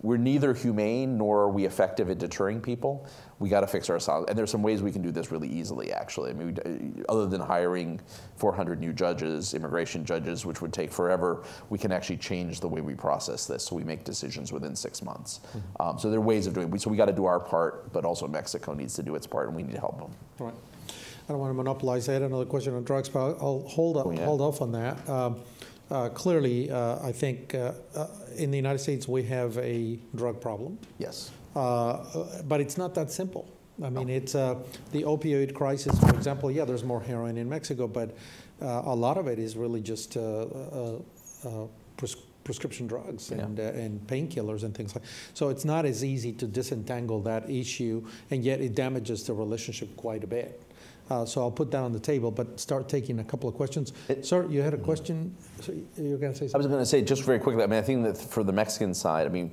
we're neither humane nor are we effective at deterring people. We got to fix our asylum, and there's some ways we can do this really easily, actually. I mean, other than hiring 400 new judges, immigration judges, which would take forever, we can actually change the way we process this, so we make decisions within 6 months. So there are ways of doing it. So we got to do our part, but also Mexico needs to do its part, and we need to help them. Right. I don't want to monopolize. I had another question on drugs, but I'll hold off on that. Clearly, I think in the United States we have a drug problem. Yes. But it's not that simple. I mean, it's the opioid crisis, for example. Yeah, there's more heroin in Mexico, but a lot of it is really just prescription drugs and painkillers and things like that. So it's not as easy to disentangle that issue, and yet it damages the relationship quite a bit. So I'll put that on the table, but start taking a couple of questions. Sir, you had a question? So you were going to say something? I was going to say, just very quickly, I mean, I think that for the Mexican side, I mean,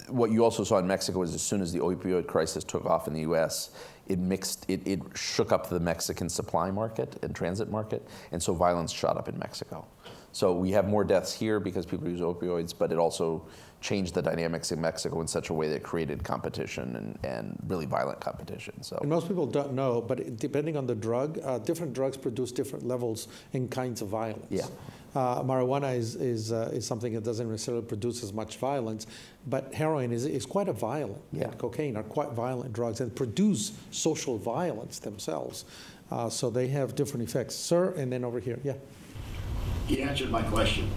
what you also saw in Mexico is as soon as the opioid crisis took off in the U.S., it shook up the Mexican supply market and transit market, and so violence shot up in Mexico. So we have more deaths here because people use opioids, but it also changed the dynamics in Mexico in such a way that it created competition and really violent competition. So. And most people don't know, but depending on the drug, different drugs produce different levels and kinds of violence. Yeah. Marijuana is something that doesn't necessarily produce as much violence, but heroin is quite a violent, and cocaine are quite violent drugs and produce social violence themselves. So they have different effects. Sir, and then over here, yeah. He answered my question.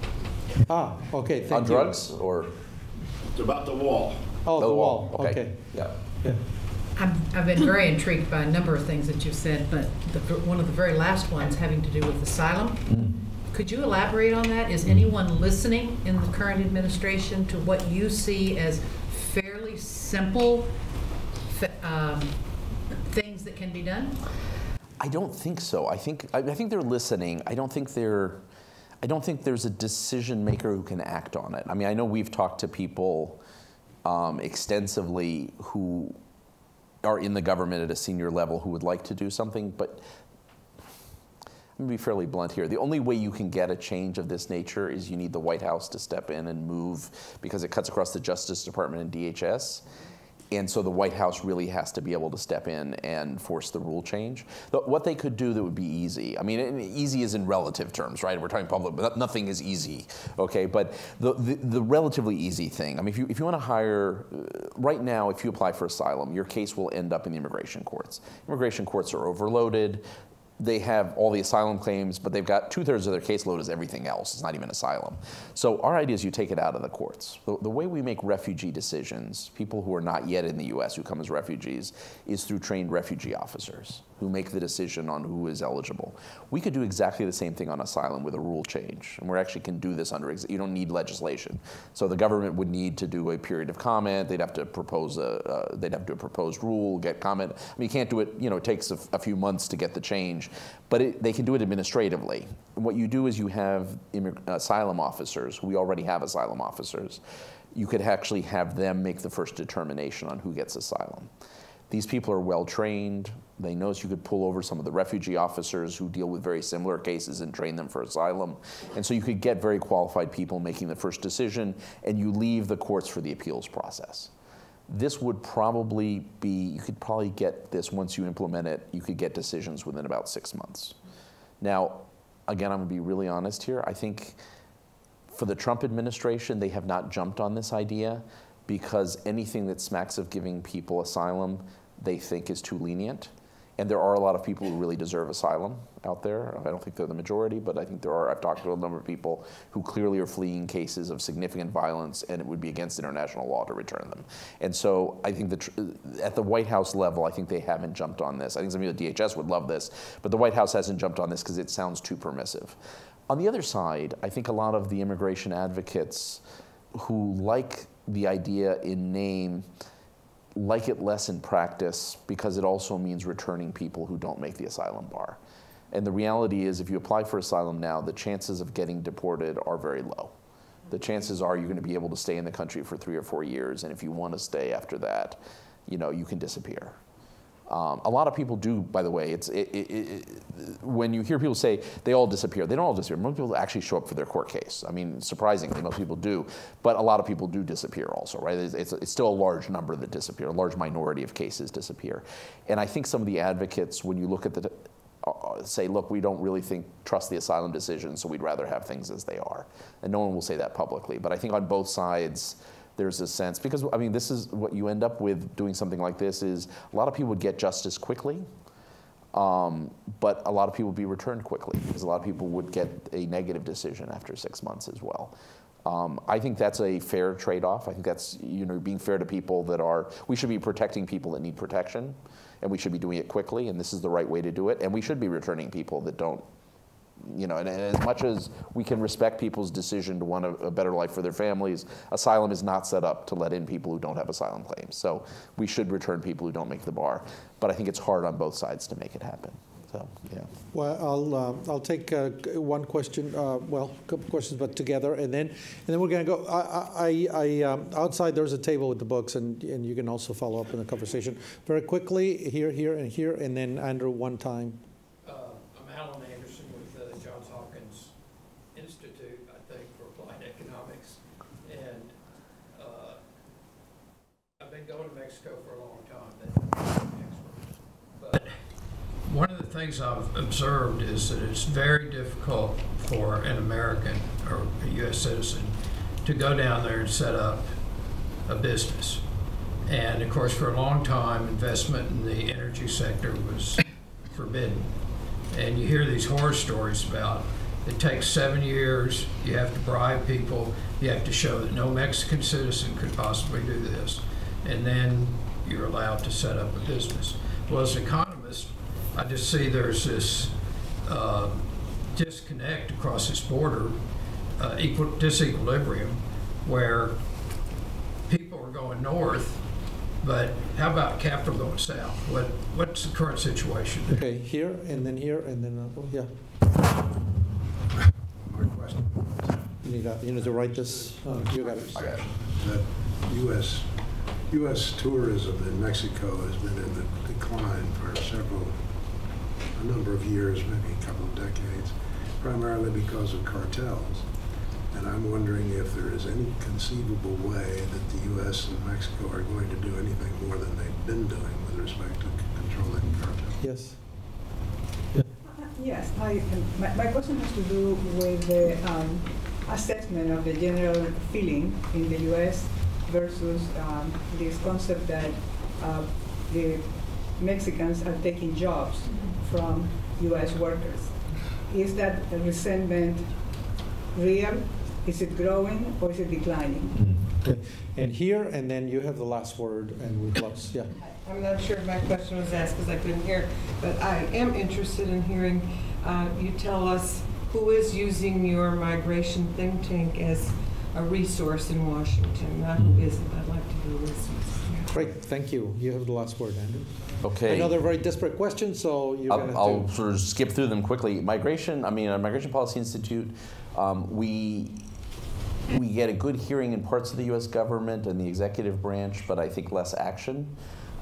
Okay, thank you. On drugs, or? It's about the wall. Oh, the wall, okay. Yeah. I've been very intrigued by a number of things that you've said, but one of the very last ones having to do with asylum. Could you elaborate on that? Is anyone listening in the current administration to what you see as fairly simple things that can be done? I don't think so. I think they're listening. I don't think there's a decision maker who can act on it. I mean, I know we've talked to people extensively who are in the government at a senior level who would like to do something, but I'm going to be fairly blunt here. The only way you can get a change of this nature is you need the White House to step in and move, because it cuts across the Justice Department and DHS. And so the White House really has to be able to step in and force the rule change. What they could do that would be easy, I mean, easy is in relative terms, right? We're talking public, but nothing is easy, okay? But the relatively easy thing, I mean, if you want to hire, right now, if you apply for asylum, your case will end up in the immigration courts. Immigration courts are overloaded. They have all the asylum claims, but they've got 2/3 of their caseload is everything else. It's not even asylum. So our idea is you take it out of the courts. The way we make refugee decisions, people who are not yet in the U.S. who come as refugees, is through trained refugee officers who make the decision on who is eligible. We could do exactly the same thing on asylum with a rule change, and we actually can do this under, you don't need legislation. So the government would need to do a period of comment, they'd have to propose a proposed rule, get comment. I mean, you can't do it, it takes a few months to get the change, but they can do it administratively. And what you do is you have asylum officers, we already have asylum officers. You could actually have them make the first determination on who gets asylum. These people are well trained. They know you could pull over some of the refugee officers who deal with very similar cases and train them for asylum. And so you could get very qualified people making the first decision, and you leave the courts for the appeals process. This would probably be, you could probably get this, once you implement it, you could get decisions within about 6 months. Now, again, I'm gonna be really honest here. I think for the Trump administration, they have not jumped on this idea because anything that smacks of giving people asylum, they think is too lenient. And there are a lot of people who really deserve asylum out there. I don't think they're the majority, but I think there are. I've talked to a number of people who clearly are fleeing cases of significant violence, and it would be against international law to return them. And so I think that at the White House level, I think they haven't jumped on this. I think some of the DHS would love this, but the White House hasn't jumped on this because it sounds too permissive. On the other side, I think a lot of the immigration advocates who like the idea in name like it less in practice because it also means returning people who don't make the asylum bar. And the reality is, if you apply for asylum now, the chances of getting deported are very low. The chances are you're going to be able to stay in the country for 3 or 4 years, and if you want to stay after that, you can disappear. A lot of people do, by the way. When you hear people say they all disappear, they don't all disappear. Most people actually show up for their court case. I mean, surprisingly, most people do, but a lot of people do disappear also, right? It's still a large number that disappear. A large minority of cases disappear. And I think some of the advocates, when you look at say, look, we don't really trust the asylum decision, so we'd rather have things as they are. And no one will say that publicly. But I think on both sides, there's a sense, because I mean, this is what you end up with doing something like this is a lot of people would get justice quickly, but a lot of people would be returned quickly because a lot of people would get a negative decision after 6 months as well. I think that's a fair trade-off. I think that's, being fair to people we should be protecting people that need protection, and we should be doing it quickly, and this is the right way to do it, and we should be returning people that don't, and as much as we can respect people's decision to want a better life for their families, asylum is not set up to let in people who don't have asylum claims. So we should return people who don't make the bar. But I think it's hard on both sides to make it happen. So, yeah. Well, I'll take one question, a couple questions, but together, and then we're going to go. Outside there's a table with the books, and you can also follow up in the conversation. Very quickly, here, and then Andrew, one time. Going to Mexico for a long time, but one of the things I've observed is that it's very difficult for an American or a U.S. citizen to go down there and set up a business. And of course, for a long time, investment in the energy sector was forbidden. And you hear these horror stories about it takes 7 years, you have to bribe people, you have to show that no Mexican citizen could possibly do this, and then you're allowed to set up a business. Well, as an economist, I just see there's this disconnect across this border, disequilibrium, where people are going north, but how about capital going south? What's the current situation? Okay, here, and then, yeah. My question. You need to write this. You got it. I got it. That U.S. tourism in Mexico has been in the decline for a number of years, maybe a couple of decades, primarily because of cartels. And I'm wondering if there is any conceivable way that the U.S. and Mexico are going to do anything more than they've been doing with respect to controlling cartels. Yes. Yes, my question has to do with the assessment of the general feeling in the U.S. versus this concept that the Mexicans are taking jobs from U.S. workers. Is that resentment real? Is it growing or is it declining? Okay. And here, and then you have the last word, and we close. Yeah. I'm not sure if my question was asked because I couldn't hear, but I am interested in hearing you tell us who is using your migration think tank as a resource in Washington, not who isn't. I'd like to hear this. Great, thank you. You have the last word, Andrew. Okay. I know they're very disparate questions, so you're going to have I'll to... sort of skip through them quickly. Migration, at Migration Policy Institute, we get a good hearing in parts of the U.S. government and the executive branch, but I think less action.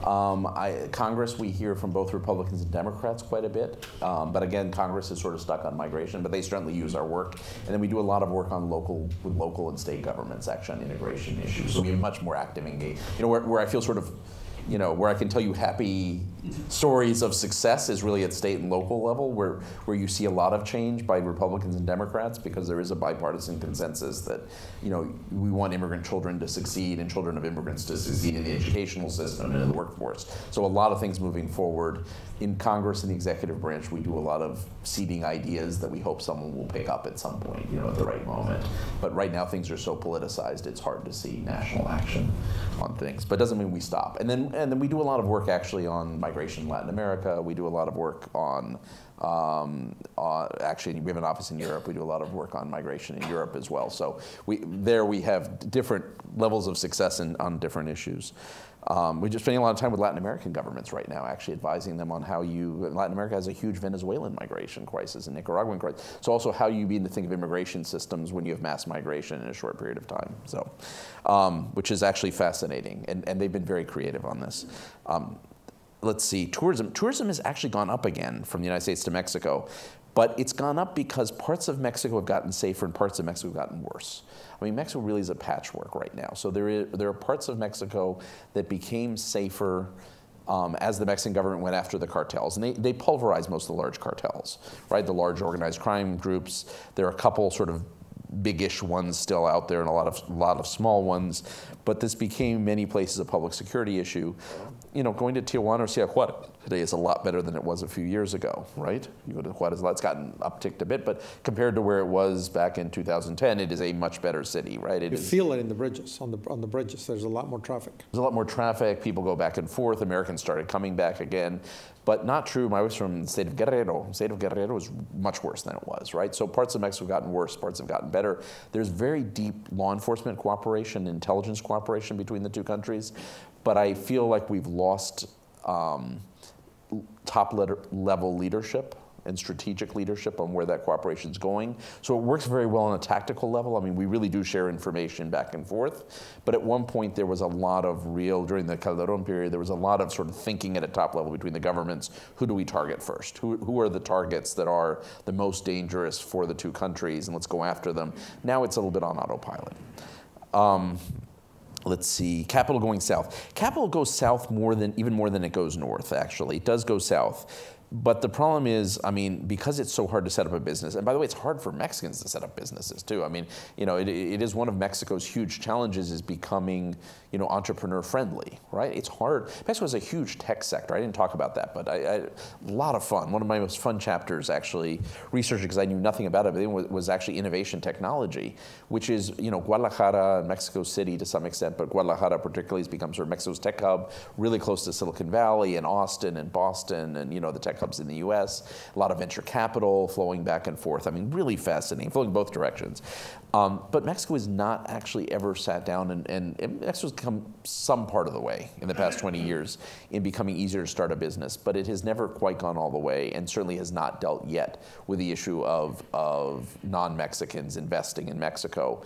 Congress, we hear from both Republicans and Democrats quite a bit, but again, Congress is sort of stuck on migration, but they certainly use our work. And then we do a lot of work on local and state governments, actually, on immigration issues. So we have much more active engagement. Where I feel sort of, where I can tell you happy stories of success is really at state and local level, where you see a lot of change by Republicans and Democrats, because there is a bipartisan consensus that, we want immigrant children to succeed and children of immigrants to succeed in the educational system and in the workforce. So a lot of things moving forward. In Congress and the executive branch, we do a lot of seeding ideas that we hope someone will pick up at some point, at the right moment. But right now things are so politicized, it's hard to see national action on things. But it doesn't mean we stop. And then we do a lot of work actually on migration in Latin America. We do a lot of work on, actually we have an office in Europe. We do a lot of work on migration in Europe as well. So we have different levels of success on different issues. We're just spending a lot of time with Latin American governments right now, actually advising them on how Latin America has a huge Venezuelan migration crisis and Nicaraguan crisis. So also how you begin to think of immigration systems when you have mass migration in a short period of time. So, which is actually fascinating, and they've been very creative on this. Let's see, tourism. Tourism has actually gone up again from the United States to Mexico, but it's gone up because parts of Mexico have gotten safer and parts of Mexico have gotten worse. Mexico really is a patchwork right now. So there are parts of Mexico that became safer as the Mexican government went after the cartels. And they pulverized most of the large cartels, right? The large organized crime groups. There are a couple sort of big-ish ones still out there and a lot of small ones. But this became many places a public security issue. Going to Tijuana or Ciudad today is a lot better than it was a few years ago, right? You go to Juarez, it's gotten upticked a bit, but compared to where it was back in 2010, it is a much better city, right? You feel it in the bridges, on the bridges. There's a lot more traffic. There's a lot more traffic. People go back and forth. Americans started coming back again. But not true. I was from the state of Guerrero. The state of Guerrero was much worse than it was, right? So parts of Mexico have gotten worse, parts have gotten better. There's very deep law enforcement cooperation, intelligence cooperation between the two countries. But I feel like we've lost top-level leadership and strategic leadership on where that cooperation is going. So it works very well on a tactical level. We really do share information back and forth. But at one point, there was a lot of during the Calderon period, there was a lot of sort of thinking at a top level between the governments. Who do we target first? Who are the targets that are the most dangerous for the two countries? And let's go after them. Now it's a little bit on autopilot. Let's see, capital going south. Capital goes south even more than it goes north, actually. It does go south. But the problem is, because it's so hard to set up a business, and by the way, it's hard for Mexicans to set up businesses too. It is one of Mexico's huge challenges is becoming, entrepreneur friendly, right? It's hard. Mexico has a huge tech sector. I didn't talk about that, but a lot of fun. One of my most fun chapters, actually, researching because I knew nothing about it, was actually innovation technology, which is, Guadalajara, Mexico City to some extent, but Guadalajara particularly has become sort of Mexico's tech hub, really close to Silicon Valley and Austin and Boston and, the tech hubs in the U.S., a lot of venture capital flowing back and forth. Really fascinating, flowing both directions. But Mexico has not actually ever sat down, and Mexico's come some part of the way in the past 20 years in becoming easier to start a business, but it has never quite gone all the way and certainly has not dealt yet with the issue of non-Mexicans investing in Mexico.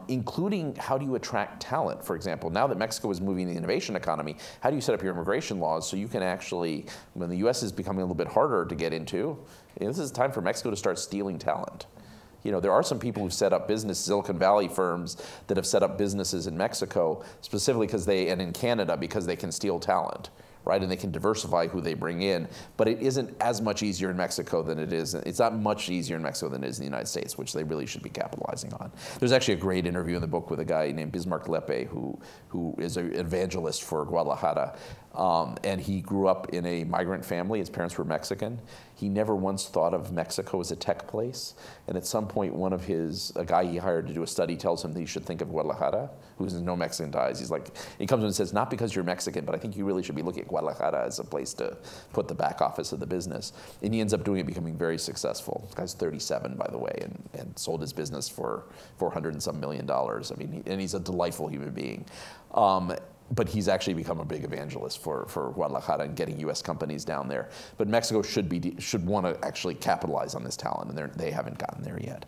Including how do you attract talent, for example. Now that Mexico is moving the innovation economy, how do you set up your immigration laws so you can actually, when the U.S. is becoming a little bit harder to get into, this is time for Mexico to start stealing talent. There are some people who've set up Silicon Valley firms that have set up businesses in Mexico, specifically and in Canada, because they can steal talent. right? And they can diversify who they bring in, but it isn't as much easier in Mexico than it is. It's not much easier in Mexico than it is in the United States, which they really should be capitalizing on. There's actually a great interview in the book with a guy named Bismarck Lepe, who is an evangelist for Guadalajara. And he grew up in a migrant family. His parents were Mexican. He never once thought of Mexico as a tech place. And at some point, a guy he hired to do a study tells him that he should think of Guadalajara, who has no Mexican ties. He's like, he comes in and says, not because you're Mexican, but I think you really should be looking at Guadalajara as a place to put the back office of the business. And he ends up doing it, becoming very successful. The guy's 37, by the way, and sold his business for $400 and some million. I mean, and he's a delightful human being. But he's actually become a big evangelist for Guadalajara and getting U.S. companies down there. But Mexico should want to actually capitalize on this talent, and they haven't gotten there yet.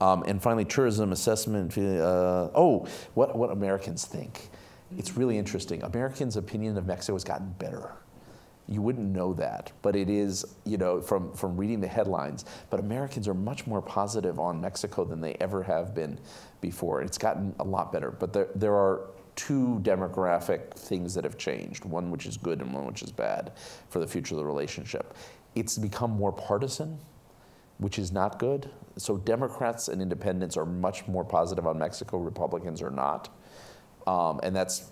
And finally, tourism assessment. What Americans think. It's really interesting. Americans' opinion of Mexico has gotten better. You wouldn't know that, but it is, from reading the headlines. But Americans are much more positive on Mexico than they ever have been before. It's gotten a lot better. But there are two demographic things that have changed, one which is good and one which is bad for the future of the relationship. It's become more partisan, which is not good. So Democrats and independents are much more positive on Mexico, Republicans are not. And that's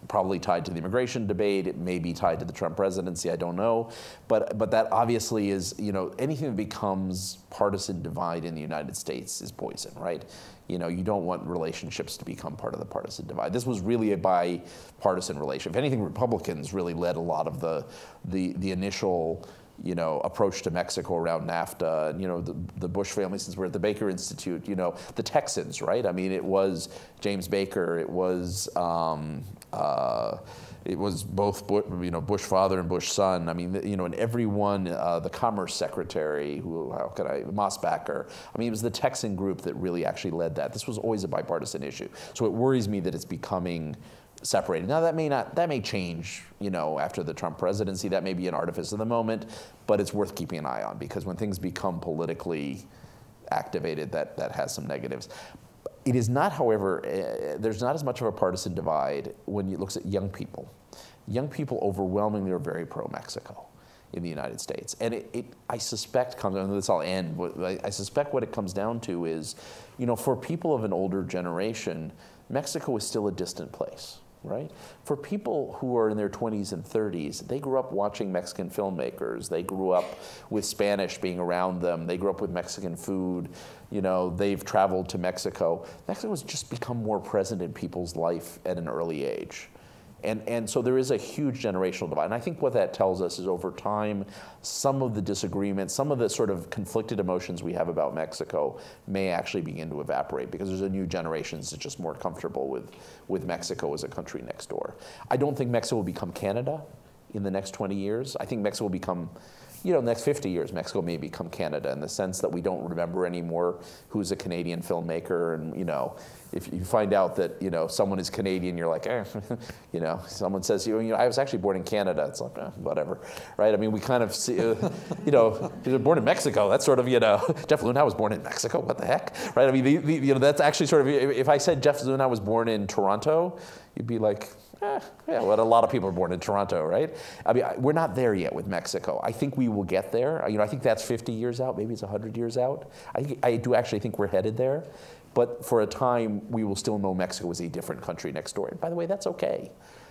probably tied to the immigration debate. It may be tied to the Trump presidency, I don't know. But that obviously is, anything that becomes partisan divide in the United States is poison, right? You don't want relationships to become part of the partisan divide. This was really a bipartisan relationship. If anything, Republicans really led a lot of the initial approach to Mexico around NAFTA, and, the Bush family, since we're at the Baker Institute, the Texans, right? I mean, it was James Baker, it was both Bush father and Bush son. I mean, and everyone, the Commerce Secretary, Mosbacher. I mean, it was the Texan group that really actually led that. This was always a bipartisan issue. So it worries me that it's becoming separated. Now that may change, after the Trump presidency. That may be an artifice of the moment, but it's worth keeping an eye on, because when things become politically activated, that has some negatives. It is not, however, there's not as much of a partisan divide when you look at young people. Young people overwhelmingly are very pro-Mexico in the United States. And I suspect, and this I'll end, I suspect what it comes down to is, for people of an older generation, Mexico is still a distant place, right? For people who are in their 20s and 30s, they grew up watching Mexican filmmakers. They grew up with Spanish being around them. They grew up with Mexican food. They've traveled to Mexico. Mexico has just become more present in people's life at an early age. And so there is a huge generational divide. And I think what that tells us is, over time, some of the disagreements, some of the sort of conflicted emotions we have about Mexico may actually begin to evaporate, because there's a new generation that's just more comfortable with Mexico as a country next door. I don't think Mexico will become Canada in the next 20 years. I think Mexico will become, in the next 50 years, Mexico may become Canada, in the sense that we don't remember anymore who's a Canadian filmmaker. And, if you find out that, someone is Canadian, you're like, someone says, I was actually born in Canada. It's like, whatever, right? I mean, we kind of see, you're born in Mexico. That's sort of, Jeff Luna was born in Mexico. What the heck, right? I mean, that's actually sort of, if I said Jeff Luna was born in Toronto, you'd be like, yeah, well, a lot of people are born in Toronto, right? I mean, we're not there yet with Mexico. I think we will get there. I think that's 50 years out. Maybe it's 100 years out. I do actually think we're headed there. But for a time, we will still know Mexico is a different country next door. And by the way, that's okay.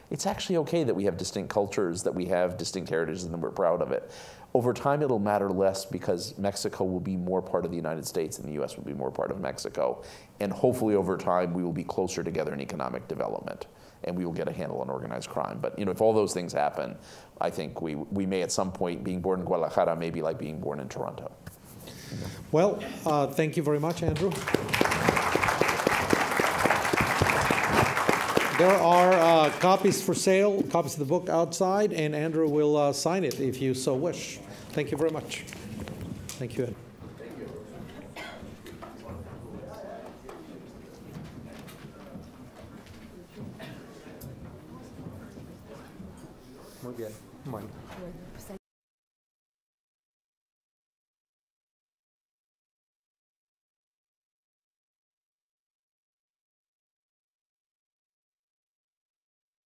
It's actually okay that we have distinct cultures, that we have distinct heritages, and that we're proud of it. Over time, it'll matter less, because Mexico will be more part of the United States and the U.S. will be more part of Mexico. And hopefully, over time, we will be closer together in economic development, and we will get a handle on organized crime. But if all those things happen, I think we may at some point, being born in Guadalajara may be like being born in Toronto. Well, thank you very much, Andrew. There are copies for sale, copies of the book outside, and Andrew will sign it if you so wish. Thank you very much. Thank you, Ed. Muy bien. Bueno.